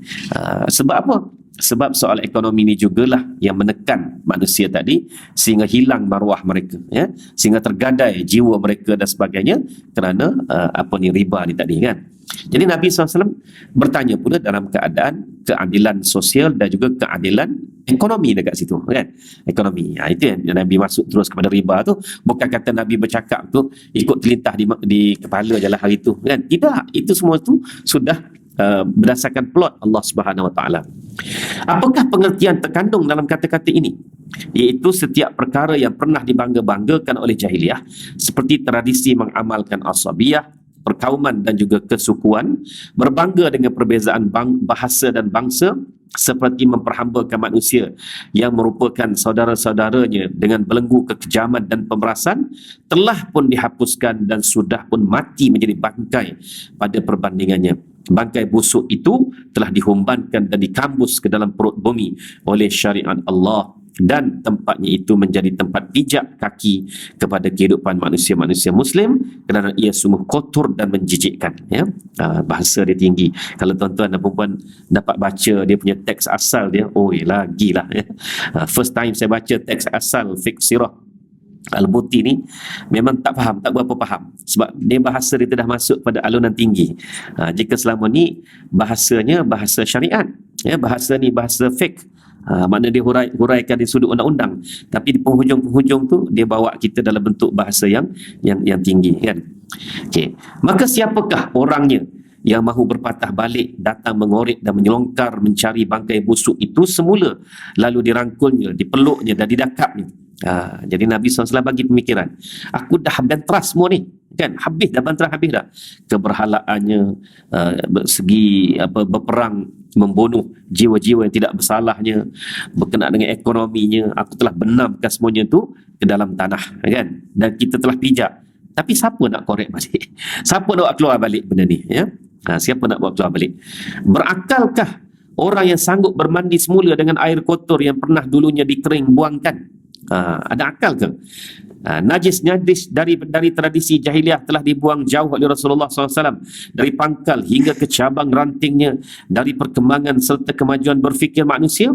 Sebab apa? Sebab soal ekonomi ni jugalah yang menekan manusia tadi sehingga hilang maruah mereka, ya, sehingga tergadai jiwa mereka dan sebagainya kerana riba ni tadi, kan. Jadi Nabi SAW bertanya pula dalam keadaan keadilan sosial dan juga keadilan ekonomi dekat situ, kan. Ekonomi, itu yang Nabi masuk terus kepada riba tu. Bukan kata Nabi bercakap tu ikut terlintah di kepala je lah hari tu, kan. Tidak, itu semua tu sudah berdasarkan plot Allah Subhanahu Wa Taala. Apakah pengertian terkandung dalam kata-kata ini? Iaitu setiap perkara yang pernah dibangga-banggakan oleh jahiliah, seperti tradisi mengamalkan asabiyah, perkauman dan juga kesukuan, berbangga dengan perbezaan bahasa dan bangsa, seperti memperhambakan manusia yang merupakan saudara-saudaranya dengan belenggu kekejaman dan pemerasan, telah pun dihapuskan dan sudah pun mati menjadi bangkai pada perbandingannya. Bangkai busuk itu telah dihumbankan dan dikambus ke dalam perut bumi oleh syariat Allah, dan tempatnya itu menjadi tempat pijak kaki kepada kehidupan manusia-manusia Muslim, kerana ia sungguh kotor dan menjijikkan, ya. Bahasa dia tinggi. Kalau tuan-tuan dan puan dapat baca dia punya teks asal dia, lagilah, ya. First time saya baca teks asal fiqh sirah Al-Buti ni, memang tak faham, tak berapa faham, sebab dia bahasa dia dah masuk pada alunan tinggi. Jika selama ni bahasanya bahasa syariat, ya, bahasa ni bahasa fiqh, makna dia huraikan di sudut undang-undang, tapi di penghujung-penghujung tu dia bawa kita dalam bentuk bahasa yang tinggi, kan. Okey, maka siapakah orangnya yang mahu berpatah balik, datang mengorek dan menyelongkar mencari bangkai busuk itu semula, lalu dirangkulnya, dipeluknya dan didakapnya. Jadi Nabi SAW bagi pemikiran, aku dah bantras semua ni, kan, habis dah, bantras habis dah. Keberhalaannya, segi berperang membunuh jiwa-jiwa yang tidak bersalahnya, berkenaan dengan ekonominya, aku telah benamkan semuanya tu ke dalam tanah, kan, dan kita telah pijak. Tapi siapa nak korek balik? Siapa nak keluar balik benda ni, ya? Siapa nak buat keluar balik? Berakalkah orang yang sanggup bermandi semula dengan air kotor yang pernah dulunya dikering buangkan? Ada akal ke? Najis-najis dari tradisi jahiliah telah dibuang jauh oleh Rasulullah SAW, dari pangkal hingga ke cabang rantingnya, dari perkembangan serta kemajuan berfikir manusia.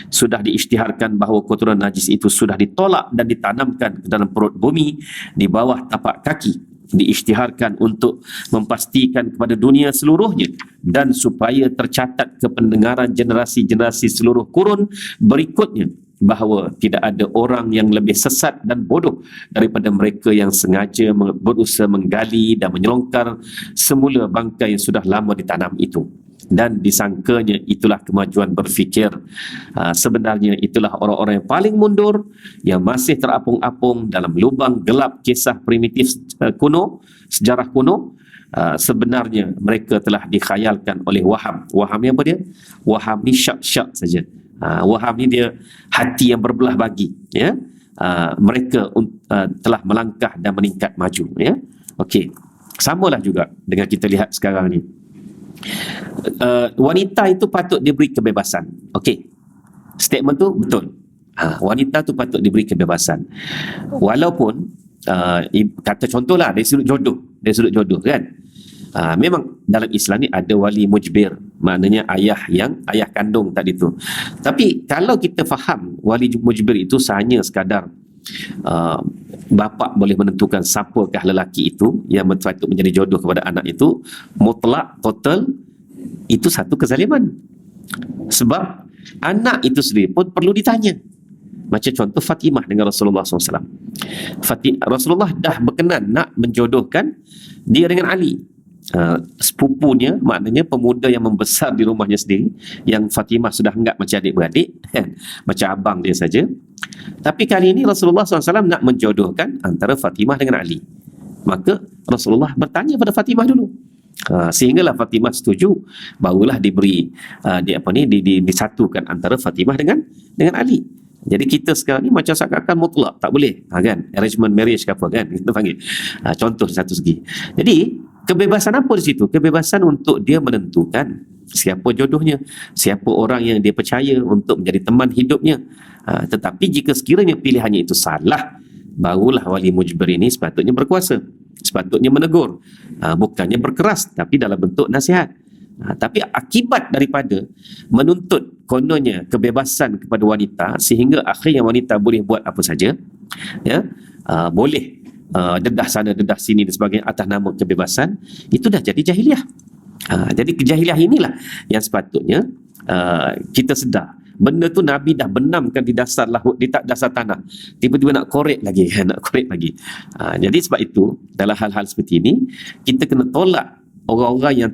Sudah diisytiharkan bahawa kotoran najis itu sudah ditolak dan ditanamkan ke dalam perut bumi di bawah tapak kaki. Diisytiharkan untuk memastikan kepada dunia seluruhnya, dan supaya tercatat ke pendengaran generasi-generasi seluruh kurun berikutnya, bahawa tidak ada orang yang lebih sesat dan bodoh daripada mereka yang sengaja berusaha menggali dan menyelongkar semula bangkai yang sudah lama ditanam itu, dan disangkanya itulah kemajuan berfikir. Sebenarnya itulah orang-orang yang paling mundur, yang masih terapung-apung dalam lubang gelap kisah primitif kuno, sejarah kuno. Sebenarnya mereka telah dikhayalkan oleh waham. Waham ni apa dia? Waham ni syak-syak saja. Waham ni dia hati yang berbelah bagi, ya. Mereka telah melangkah dan meningkat maju, ya. Okey, samalah juga dengan kita lihat sekarang ni. Wanita itu patut diberi kebebasan. Okey, statement tu betul. Wanita tu patut diberi kebebasan, walaupun kata contohlah dari sudut jodoh, kan, Memang dalam Islam ni ada wali mujbir, maknanya ayah kandung tadi tu. Tapi kalau kita faham wali mujbir itu hanya sekadar bapa boleh menentukan siapakah lelaki itu yang patut menjadi jodoh kepada anak itu, mutlak, total, itu satu kezaliman. Sebab anak itu sendiri pun perlu ditanya. Macam contoh Fatimah dengan Rasulullah SAW. Rasulullah dah berkenan nak menjodohkan dia dengan Ali, sepupunya, maknanya pemuda yang membesar di rumahnya sendiri, yang Fatimah sudah anggap macam adik-beradik, macam abang dia saja. Tapi kali ini Rasulullah SAW nak menjodohkan antara Fatimah dengan Ali. Maka Rasulullah bertanya pada Fatimah dulu, sehinggalah Fatimah setuju, barulah diberi disatukan antara Fatimah dengan Ali. Jadi kita sekarang ni macam seakan-akan mutlak, tak boleh, kan, arrangement marriage ke apa, kan, kita panggil, contoh satu segi. Jadi kebebasan apa di situ? Kebebasan untuk dia menentukan siapa jodohnya, siapa orang yang dia percaya untuk menjadi teman hidupnya. Tetapi jika sekiranya pilihannya itu salah, barulah wali mujbir ini sepatutnya berkuasa, sepatutnya menegur, bukannya berkeras, tapi dalam bentuk nasihat. Tapi akibat daripada menuntut kononnya kebebasan kepada wanita, sehingga akhirnya wanita boleh buat apa saja, ya, boleh dedah sana dedah sini dan sebagainya atas nama kebebasan, itu dah jadi jahiliah. Jadi kejahiliah inilah yang sepatutnya kita sedar. Benda tu Nabi dah benamkan di dasar laut, di dasar tanah, tiba-tiba nak korek lagi, nak korek lagi. Jadi sebab itu dalam hal-hal seperti ini kita kena tolak orang-orang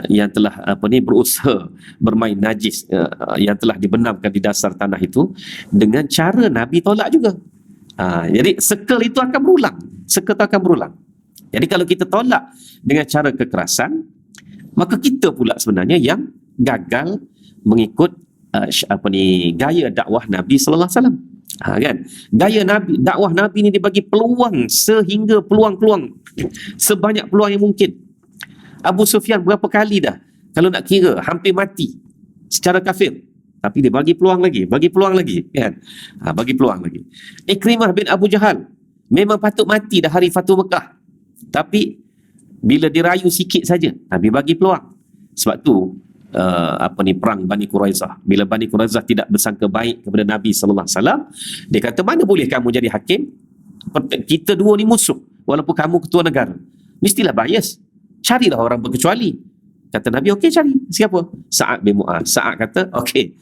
yang telah berusaha bermain najis, yang telah dibenamkan di dasar tanah itu, dengan cara Nabi tolak juga. Jadi circle itu akan berulang, Jadi kalau kita tolak dengan cara kekerasan, maka kita pula sebenarnya yang gagal mengikut gaya dakwah Nabi sallallahu alaihi wasallam. Kan, gaya Nabi, dakwah Nabi ni dibagi peluang sehingga peluang-peluang, sebanyak peluang yang mungkin. Abu Sufyan berapa kali dah, kalau nak kira, hampir mati secara kafir, tapi dia bagi peluang lagi, kan, bagi peluang lagi. Ikrimah bin Abu Jahal memang patut mati dah hari Fatu Mekah, tapi bila dirayu sikit saja, Nabi bagi peluang. Sebab tu perang Bani Quraizah, bila Bani Quraizah tidak bersangka baik kepada Nabi sallallahu alaihi wasallam, dia kata, mana boleh kamu jadi hakim, kita dua ni musuh, walaupun kamu ketua negara, mestilah bias, carilah orang berkecuali. Kata Nabi, okey, cari. Siapa? Sa'ad bin Mu'az. Sa'ad kata, okey,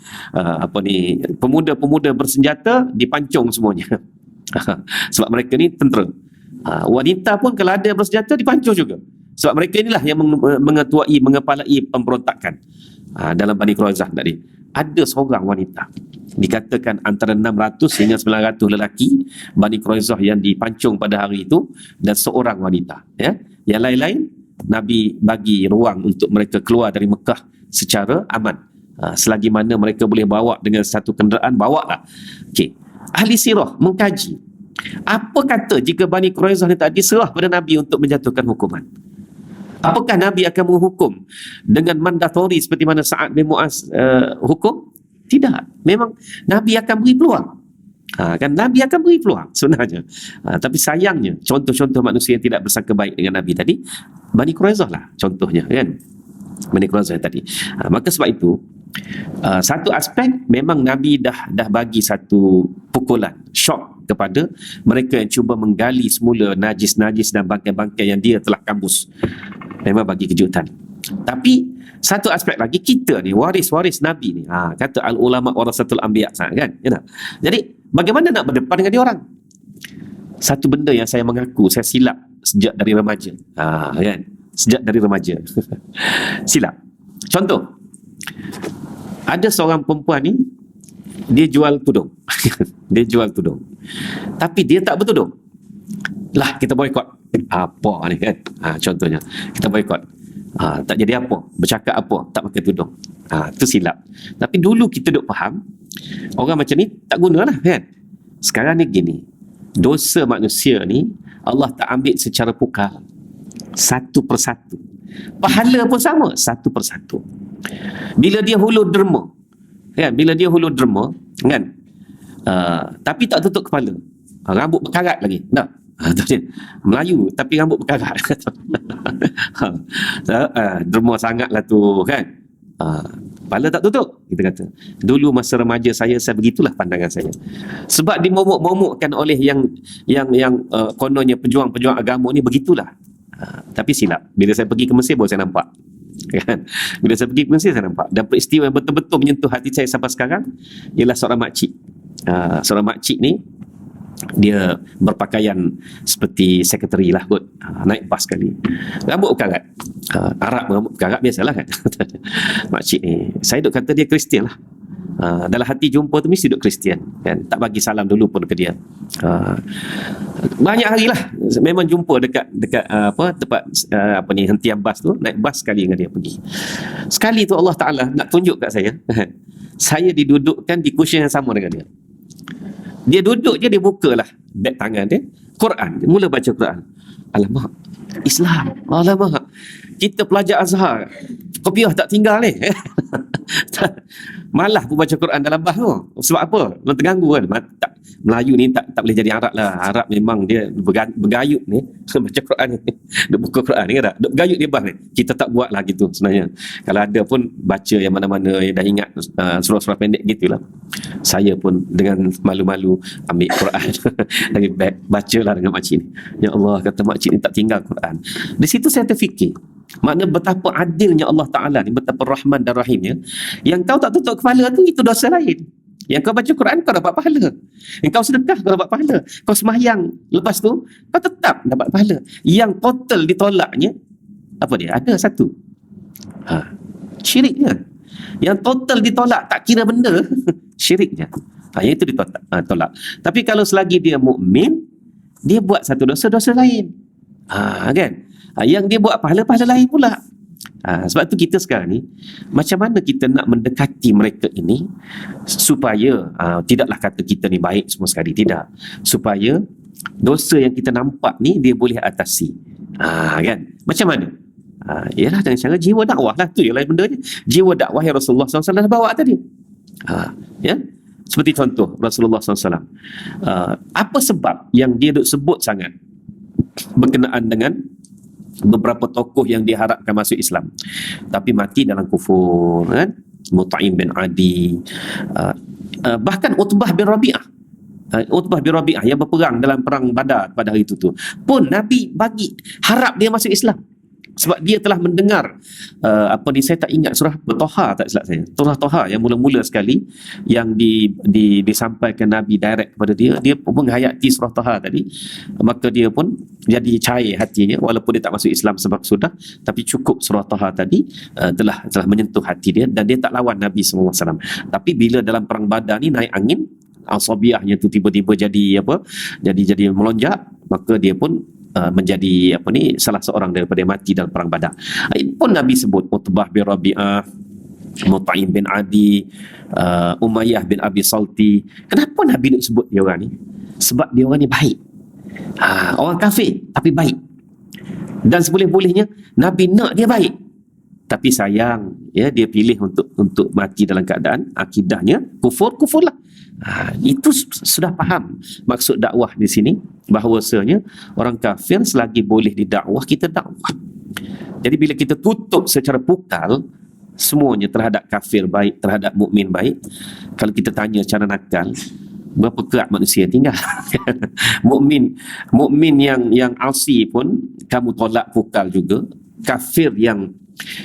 pemuda-pemuda bersenjata dipancung semuanya. Sebab mereka ni tentera. Wanita pun kalau ada bersenjata dipancung juga, sebab mereka inilah yang mengepalai pemberontakan. Dalam Bani Quraizah tadi ada seorang wanita, dikatakan antara 600 hingga 900 lelaki Bani Quraizah yang dipancung pada hari itu, dan seorang wanita, ya. Yang lain-lain Nabi bagi ruang untuk mereka keluar dari Mekah secara aman. Selagi mana mereka boleh bawa dengan satu kenderaan, bawalah. Okey, ahli sirah mengkaji, apa kata jika Bani Quraizah ni tadi serah pada Nabi untuk menjatuhkan hukuman? Apakah Nabi akan menghukum dengan mandatori seperti mana Sa'ad bin Mu'az hukum? Tidak. Memang Nabi akan beri peluang. Kan, Nabi akan beri peluang sebenarnya. Tapi sayangnya, contoh-contoh manusia yang tidak bersangka baik dengan Nabi tadi, Bani Quraizah lah contohnya, kan, Bani Quraizah tadi. Maka sebab itu, satu aspek memang Nabi dah bagi satu pukulan, shock kepada mereka yang cuba menggali semula najis-najis dan bangkai-bangkai yang dia telah kambus. Memang bagi kejutan. Tapi satu aspek lagi, kita ni waris-waris Nabi ni, kata al-ulama warasatul anbiya, kan, ya tak? Jadi bagaimana nak berdepan dengan dia orang? Satu benda yang saya mengaku saya silap sejak dari remaja, kan, sejak dari remaja. Silap. Contoh, ada seorang perempuan ni, dia jual tudung. Dia jual tudung, tapi dia tak bertudung. Lah, kita boykot. Apa ni, kan? Contohnya kita boykot. Tak jadi apa, bercakap apa, tak pakai tudung. Itu silap. Tapi dulu kita duk faham, orang macam ni tak gunalah, kan? Sekarang ni gini, dosa manusia ni Allah tak ambil secara pukal, satu persatu. Pahala pun sama, satu persatu. Bila dia hulur derma, kan, tapi tak tutup kepala, rambut berkarat lagi, nah, Tu dia. Melayu tapi rambut berkarat. Derma sangatlah tu kan. Kepala tak tutup, kita kata. Dulu masa remaja saya begitulah pandangan saya. Sebab dimomok-momokkan oleh yang kononnya pejuang-pejuang agama ni begitulah. Tapi silap. Bila saya pergi ke Mesir baru saya nampak. Kan? Bila saya pergi ke Mesir saya nampak. Dan peristiwa yang betul-betul menyentuh hati saya sampai sekarang ialah seorang makcik. Seorang makcik ni dia berpakaian seperti sekretari lah kot, naik bas sekali, rambut berkarat, Arab rambut berkarat biasalah kan. Makcik ni saya duk kata dia Kristian lah. Dalam hati jumpa tu mesti duk Kristian kan, tak bagi salam dulu pun ke dia. Banyak hari lah memang jumpa dekat tempat hentian bas tu, naik bas sekali dengan dia pergi. Sekali tu Allah Ta'ala nak tunjuk kat saya saya didudukkan di kursi yang sama dengan dia. Dia duduk je, dia bukalah beg tangan dia, Quran, dia mula baca Quran. Alamak, Islam, alamak, kita pelajar Azhar, kopiah tak tinggal ni. Malah pun baca Quran dalam bas tu. Sebab apa? Orang terganggu kan. Melayu ni tak boleh jadi Arab lah. Arab memang dia bergayut ni. Baca Quran ni, dia buka Quran ni kan tak? Dia bergayut di bas ni. Kita tak buat lah gitu sebenarnya. Kalau ada pun baca yang mana-mana yang dah ingat surah-surah pendek gitulah. Saya pun dengan malu-malu ambil Quran dari beg, bacalah dengan makcik ni. Ya Allah, kata makcik ni tak tinggal Quran. Di situ saya terfikir, makna betapa adilnya Allah Ta'ala ni, betapa Rahman dan Rahimnya. Yang kau tak tutup kepala tu, itu dosa lain. Yang kau baca Quran, kau dapat pahala. Yang kau sedekah, kau dapat pahala. Kau sembahyang lepas tu, kau tetap dapat pahala. Yang total ditolaknya, apa dia? Ada satu. Syirik je. Yang total ditolak, tak kira benda, syirik je. Yang itu ditolak. Tapi kalau selagi dia mukmin, dia buat satu dosa lain. Kan? Yang dia buat pahala lain pula. Sebab tu kita sekarang ni, macam mana kita nak mendekati mereka ini supaya tidaklah kata kita ni baik semua sekali, tidak, supaya dosa yang kita nampak ni dia boleh atasi. Kan? Macam mana? Ialah dengan cara jiwa dakwah lah, tu yang lain benda je. Jiwa dakwah yang Rasulullah SAW bawa tadi. Ya? Seperti contoh Rasulullah SAW, apa sebab yang dia duk sebut sangat berkenaan dengan beberapa tokoh yang diharapkan masuk Islam tapi mati dalam kufur, kan? Mut'im bin Adi, bahkan Utbah bin Rabi'ah yang berperang dalam perang Badar pada hari itu pun Nabi bagi harap dia masuk Islam sebab dia telah mendengar saya tak ingat surah Toha, tak silap saya, surah Toha yang mula-mula sekali yang disampaikan Nabi direct kepada dia pun menghayati surah Toha tadi, maka dia pun jadi cair hatinya walaupun dia tak masuk Islam sebab sudah, tapi cukup surah Toha tadi telah menyentuh hati dia dan dia tak lawan Nabi SAW. Tapi bila dalam perang Badar ni naik angin, asabiahnya tu tiba-tiba jadi melonjak, maka dia pun menjadi salah seorang daripada mati dalam perang Badar. Pun Nabi sebut Utbah bin Rabi'ah, Mut'im bin Adi, Umayyah bin Abi Salti. Kenapa Nabi nak sebut dia orang ni? Sebab dia orang ni baik. Orang kafir tapi baik. Dan seboleh-bolehnya Nabi nak dia baik. Tapi sayang, ya, dia pilih untuk mati dalam keadaan akidahnya kufurlah. Itu sudah faham maksud dakwah di sini, bahawasanya orang kafir selagi boleh didakwah, kita dakwah. Jadi bila kita tutup secara pukal semuanya terhadap kafir baik, terhadap mukmin baik, kalau kita tanya cara nakal, berapa kerat manusia tinggal? mukmin yang asi pun kamu tolak pukal juga. Kafir yang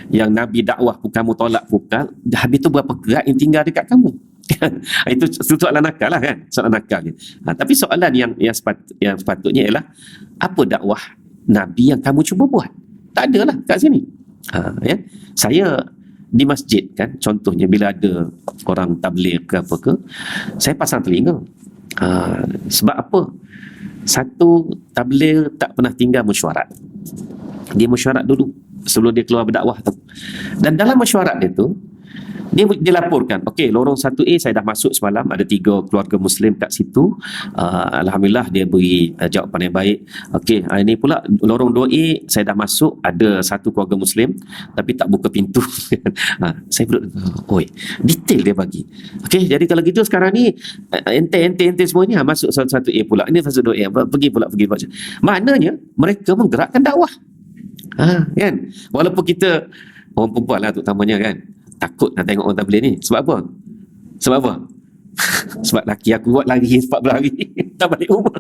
Nabi dakwah pun kamu tolak pukal. Habis tu berapa kerat yang tinggal dekat kamu? Itu soalan nakal lah, kan? Soalan nakalnya. Tapi soalan yang sepatutnya ialah, apa dakwah Nabi yang kamu cuba buat? Tak ada lah kat sini. Ya? Saya di masjid, kan, contohnya bila ada orang tabligh ke apa ke, saya pasang telinga. Sebab apa? Satu, tabligh tak pernah tinggal mesyuarat. Dia mesyuarat dulu sebelum dia keluar berdakwah tu. Dan dalam mesyuarat dia tu, Dia laporkan, okey, lorong 1A saya dah masuk semalam, ada 3 keluarga Muslim kat situ. Alhamdulillah dia beri jawapan yang baik. Okey, ini pula lorong 2A saya dah masuk, ada 1 keluarga Muslim tapi tak buka pintu. Saya duduk, oi, detail dia bagi. Okey, jadi kalau gitu sekarang ni ente semua ni masuk 1A pula. Ini masuk 2A, pergi pula. Maknanya mereka menggerakkan dakwah. Kan? Walaupun kita orang perempuan lah terutamanya kan, takut nak tengok orang tabligh ni. Sebab apa? Sebab laki aku buat lari 14 hari tak balik rumah.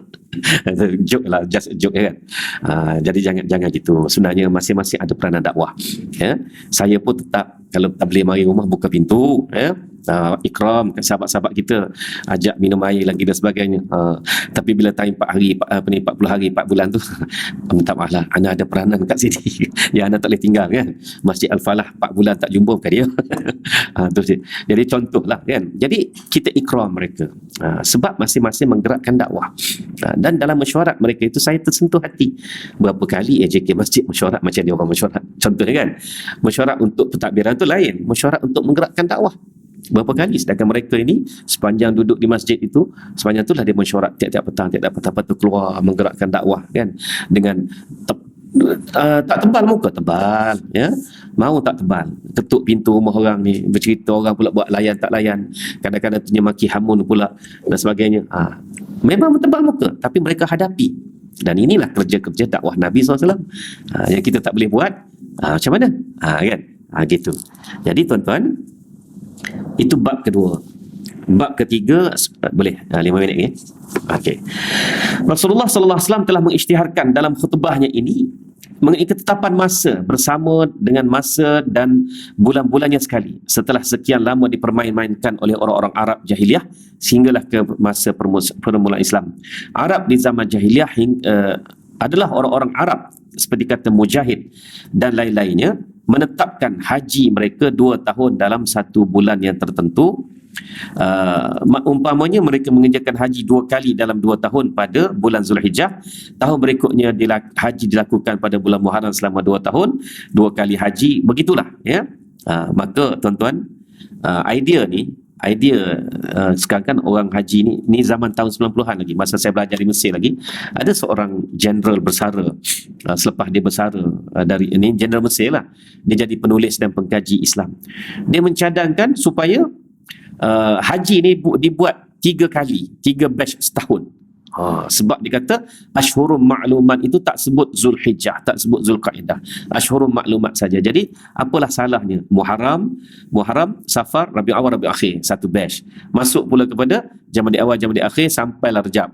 Joke lah, just a joke kan. Jadi jangan gitu. Sebenarnya masing-masing ada peranan dakwah. Ya. Saya pun tetap kalau tabligh mari rumah buka pintu, ya. Ikram kat sahabat-sahabat kita, ajak minum air lagi dan sebagainya. Tapi bila time 4 hari 40 hari 4 bulan tu minta maaf lah, ana ada peranan kat sini. Ya, ana tak boleh tinggal kan. Masjid Al-Falah 4 bulan tak jumpa bukan dia. Tu jadi contohlah kan. Jadi kita ikram mereka. Sebab masing-masing menggerakkan dakwah. Dan dalam mesyuarat mereka itu saya tersentuh hati. Berapa kali AJK Masjid mesyuarat macam dia orang mesyuarat. Contohnya kan, mesyuarat untuk pentadbiran tu lain, mesyuarat untuk menggerakkan dakwah. Berapa kali, sedangkan mereka ini sepanjang duduk di masjid itu, sepanjang itulah dia mesyuarat tiap-tiap petang tu keluar menggerakkan dakwah kan, dengan tak tebal muka, tebal ya, mau tak tebal, ketuk pintu rumah orang ni, bercerita, orang pula buat layan tak layan, kadang-kadang tu maki hamun pula dan sebagainya. Memang tebal muka, tapi mereka hadapi. Dan inilah kerja-kerja dakwah Nabi SAW. Yang kita tak boleh buat, macam mana? Kan? Gitu. Jadi tuan-tuan, itu bab kedua. Bab ketiga, boleh 5 minit ni. Okey. Rasulullah sallallahu alaihi wasallam telah mengisytiharkan dalam khutbahnya ini mengenai ketetapan masa bersama dengan masa dan bulan-bulannya sekali setelah sekian lama dipermain-mainkan oleh orang-orang Arab jahiliyah sehinggalah ke masa permulaan Islam. Arab di zaman jahiliyah adalah orang-orang Arab seperti kata Mujahid dan lain-lainnya menetapkan haji mereka 2 tahun dalam 1 bulan yang tertentu. Umpamanya mereka mengerjakan haji 2 kali dalam 2 tahun pada bulan Zulhijjah, tahun berikutnya haji dilakukan pada bulan Muharram selama 2 tahun, 2 kali haji, begitulah ya. Maka tuan-tuan, idea sekarang kan orang haji ni zaman tahun 90-an lagi, masa saya belajar di Mesir lagi, ada seorang jeneral bersara, selepas dia bersara dari ini jeneral Mesir lah, dia jadi penulis dan pengkaji Islam. Dia mencadangkan supaya haji ni dibuat 3 kali, 3 batch setahun. Sebab dia kata Ashhurum Ma'lumat itu tak sebut Zulhijjah, tak sebut Zulqaidah, Ashhurum Ma'lumat saja. Jadi apalah salahnya Muharram, Safar, Rabiul Awal, Rabiul Akhir, 1 batch. Masuk pula kepada Jamadil Awal, Jamadil Akhir sampailah Rejab.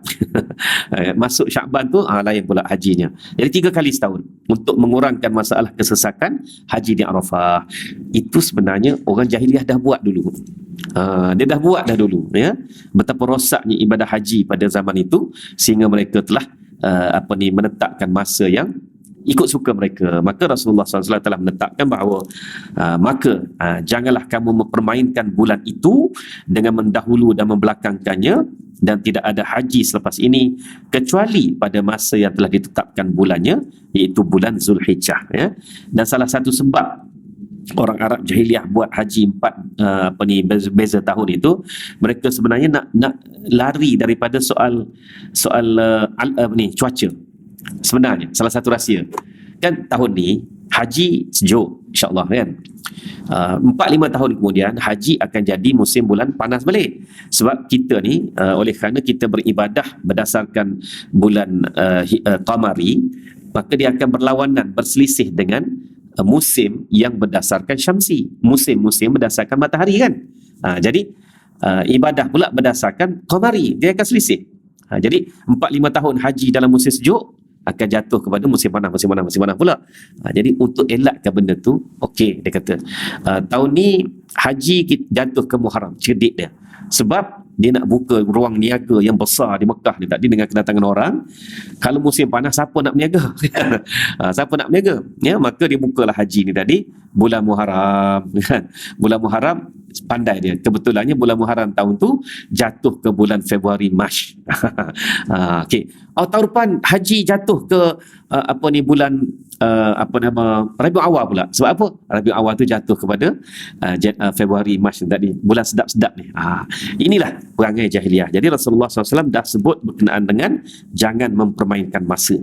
Masuk Syakban tu lain pula hajinya. Jadi 3 kali setahun untuk mengurangkan masalah kesesakan haji di Arafah. Itu sebenarnya orang jahiliah dah buat dulu. Dia dah buat dulu ya. Betapa rosaknya ibadah haji pada zaman itu sehingga mereka telah menetapkan masa yang ikut suka mereka. Maka Rasulullah SAW telah menetapkan bahawa janganlah kamu mempermainkan bulan itu dengan mendahulu dan membelakangkannya, dan tidak ada haji selepas ini kecuali pada masa yang telah ditetapkan bulannya, iaitu bulan Zulhijjah ya. Dan salah satu sebab orang Arab jahiliah buat haji 4 beza tahun itu, mereka sebenarnya nak lari daripada soal cuaca. Sebenarnya salah satu rahsia kan, tahun ni haji sejuk insya-Allah kan. 4-5 tahun kemudian haji akan jadi musim bulan panas balik. Sebab kita ni oleh kerana kita beribadah berdasarkan bulan qamari, maka dia akan berlawanan, berselisih dengan musim yang berdasarkan syamsi, musim berdasarkan matahari kan. Jadi ibadah pula berdasarkan qamari, dia akan selisih. Jadi 4-5 tahun haji dalam musim sejuk akan jatuh kepada musim panas pula. Jadi untuk elakkan benda tu, okey, dia kata tahun ni haji jatuh ke Muharram, cerdik dia. Sebab dia nak buka ruang niaga yang besar di Mekah ni tadi dengan kedatangan orang. Kalau musim panas, siapa nak berniaga? Siapa nak berniaga? Ya, maka dia bukalah haji ni tadi bulan Muharram kan. Bulan Muharram, pandai dia. Kebetulannya bulan Muharram tahun tu jatuh ke bulan Februari Mac. Okey. Tahun depan haji jatuh ke bulan Rabiul Awal pula. Sebab apa? Rabiul Awal tu jatuh kepada Februari, Mac tadi, bulan sedap-sedap ni. Inilah perangai jahiliah. Jadi Rasulullah SAW dah sebut berkenaan dengan jangan mempermainkan masa.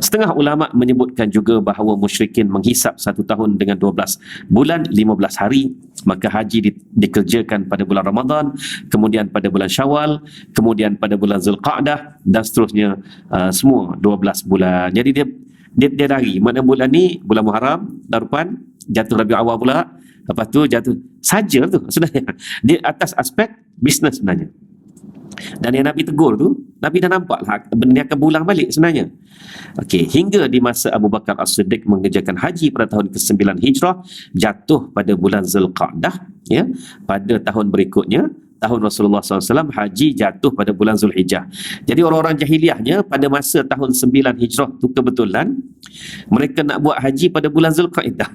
Setengah ulama menyebutkan juga bahawa musyrikin menghisap 1 tahun dengan 12 bulan 15 hari, maka haji dikerjakan pada bulan Ramadan, kemudian pada bulan Syawal, kemudian pada bulan Zulqa'dah dan seterusnya, semua 12 bulan. Jadi dia lari, mana bulan ni bulan Muharram, tahun depan jatuh Rabiul Awal pula, lepas tu jatuh saja tu sebenarnya. Di atas aspek bisnes sebenarnya. Dan yang Nabi tegur tu, Nabi dah nampak lah benda ni akan berulang balik sebenarnya. Okey, hingga di masa Abu Bakar As-Siddiq mengerjakan haji pada tahun ke-9 Hijrah, jatuh pada bulan Zulqa'dah, ya. Pada tahun berikutnya, tahun Rasulullah SAW, haji jatuh pada bulan Zulhijjah. Jadi orang-orang jahiliahnya pada masa tahun 9 Hijrah tu kebetulan mereka nak buat haji pada bulan Zulqa'dah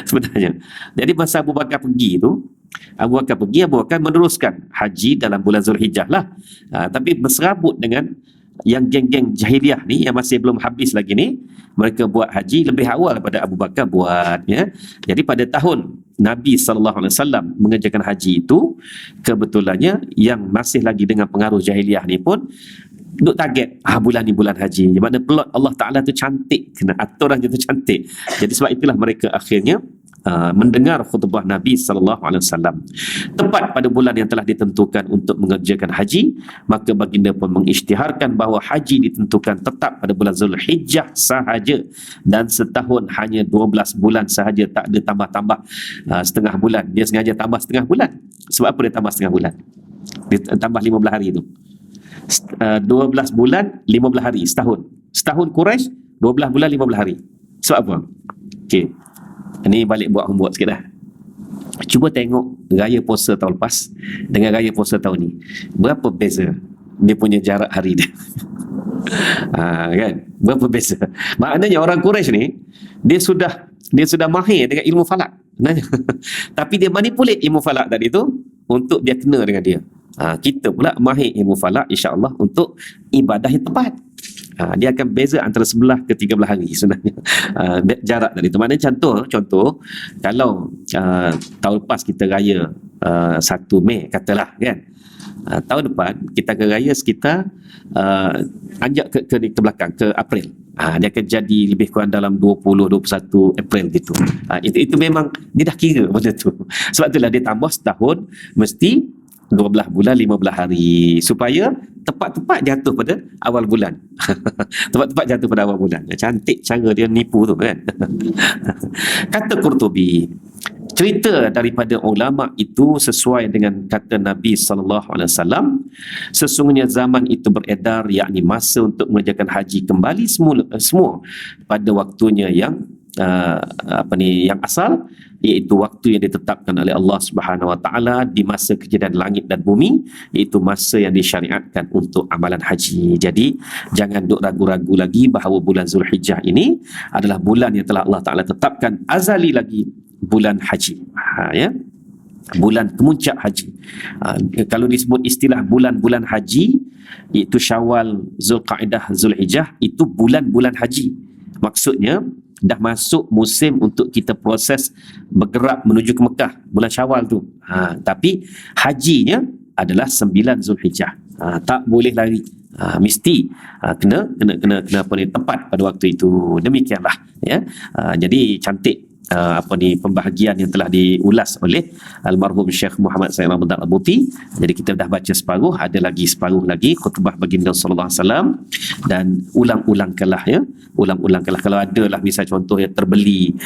sebenarnya. Jadi masa Abu Bakar pergi tu, Abu Bakar meneruskan haji dalam bulan Zulhijjah lah. Tapi berserabut dengan yang geng-geng jahiliah ni yang masih belum habis lagi ni, mereka buat haji lebih awal daripada Abu Bakar buat, ya. Jadi pada tahun Nabi SAW mengerjakan haji itu, kebetulannya yang masih lagi dengan pengaruh jahiliah ni pun duk target, bulan ni bulan haji. Mana plot Allah Ta'ala tu cantik, kena aturannya tu cantik. Jadi sebab itulah mereka akhirnya mendengar khutbah Nabi SAW tepat pada bulan yang telah ditentukan untuk mengerjakan haji, maka baginda pun mengisytiharkan bahawa haji ditentukan tetap pada bulan Zulhijjah sahaja, dan setahun hanya 12 bulan sahaja, tak ada tambah-tambah setengah bulan. Dia sengaja tambah setengah bulan. Sebab apa dia tambah setengah bulan? Dia tambah 15 hari tu. 12 bulan 15 hari, setahun Quraisy 12 bulan 15 hari. Sebab apa? Okey, ini balik buat homework sikit dah. Cuba tengok raya puasa tahun lepas dengan raya puasa tahun ni, berapa beza dia punya jarak hari dia. Kan? Berapa beza? Maknanya orang Quraisy ni dia sudah mahir dengan ilmu falak. Tapi dia manipulate ilmu falak tadi tu untuk dia kena dengan dia. Kita pula mahir ilmu falak, insya-Allah, untuk ibadah yang tepat. Dia akan beza antara 11 ke 13 hari sebenarnya, jarak tadi tu. Maknanya contoh kalau tahun lepas kita raya 1 Mei katalah, kan, tahun depan kita akan raya sekitar anjak ke belakang, ke April. Dia akan jadi lebih kurang dalam 20-21 April gitu. Itu memang dia dah kira benda tu. Sebab itulah dia tambah setahun mesti 12 bulan 15 hari supaya tepat-tepat jatuh pada awal bulan. Tepat-tepat jatuh pada awal bulan. Cantik cara dia nipu tu, kan. Kata Qurtubi, cerita daripada ulama itu sesuai dengan kata Nabi SAW. Sesungguhnya zaman itu beredar, yakni masa untuk mengerjakan haji kembali semua pada waktunya yang yang asal, iaitu waktu yang ditetapkan oleh Allah Subhanahu Wa Taala di masa kejadian langit dan bumi, iaitu masa yang disyariatkan untuk amalan haji. Jadi jangan duk ragu-ragu lagi bahawa bulan Zulhijjah ini adalah bulan yang telah Allah Taala tetapkan azali lagi, bulan haji, ya, bulan kemuncak haji. Kalau disebut istilah bulan-bulan haji, iaitu Syawal, Zulqa'dah, Zulhijjah, itu bulan-bulan haji. Maksudnya dah masuk musim untuk kita proses bergerak menuju ke Mekah, bulan Syawal tu. Tapi hajinya adalah 9 Zulhijjah. Tak boleh lari. Mesti kena tepat pada waktu itu. Demikianlah, ya. Jadi cantik pembahagian yang telah diulas oleh almarhum Syekh Muhammad Said Ramadan Al-Buti. Jadi kita dah baca separuh, ada lagi separuh lagi khutbah baginda sallallahu alaihi wasallam, dan ulang-ulangkanlah, ya. Ulang-ulangkanlah. Kalau ada lah misal contoh yang terbeli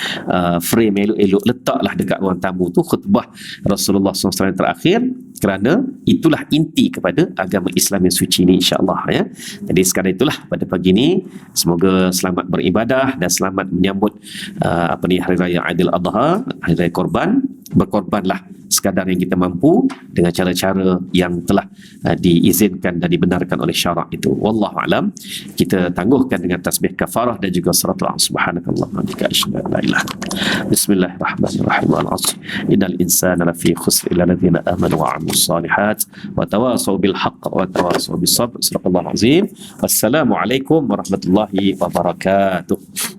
frame elok-elok, letaklah dekat ruang tamu tu khutbah Rasulullah SAW yang terakhir, kerana itulah inti kepada agama Islam yang suci ni, insya-Allah, ya. Jadi sekadar itulah pada pagi ni, semoga selamat beribadah dan selamat menyambut hari raya Aidil Adha, hari raya korban. Berkorbanlah sekadar yang kita mampu dengan cara-cara yang telah diizinkan dan dibenarkan oleh syarak itu. Wallahu alam. Kita tangguhkan dengan tasbih kafarah dan juga salatul subhanakallah wa bihamdika asyhadu an la ilaha illa anta. Bismillahirrahmanirrahim. Al-'asr. Innal insana lafi khusr illa alladhina amanu wa 'amilus shalihat wa tawasaw bil haqq wa tawasaw bis sabr. Shadaqallahu azim. Wassalamu alaikum warahmatullahi wabarakatuh.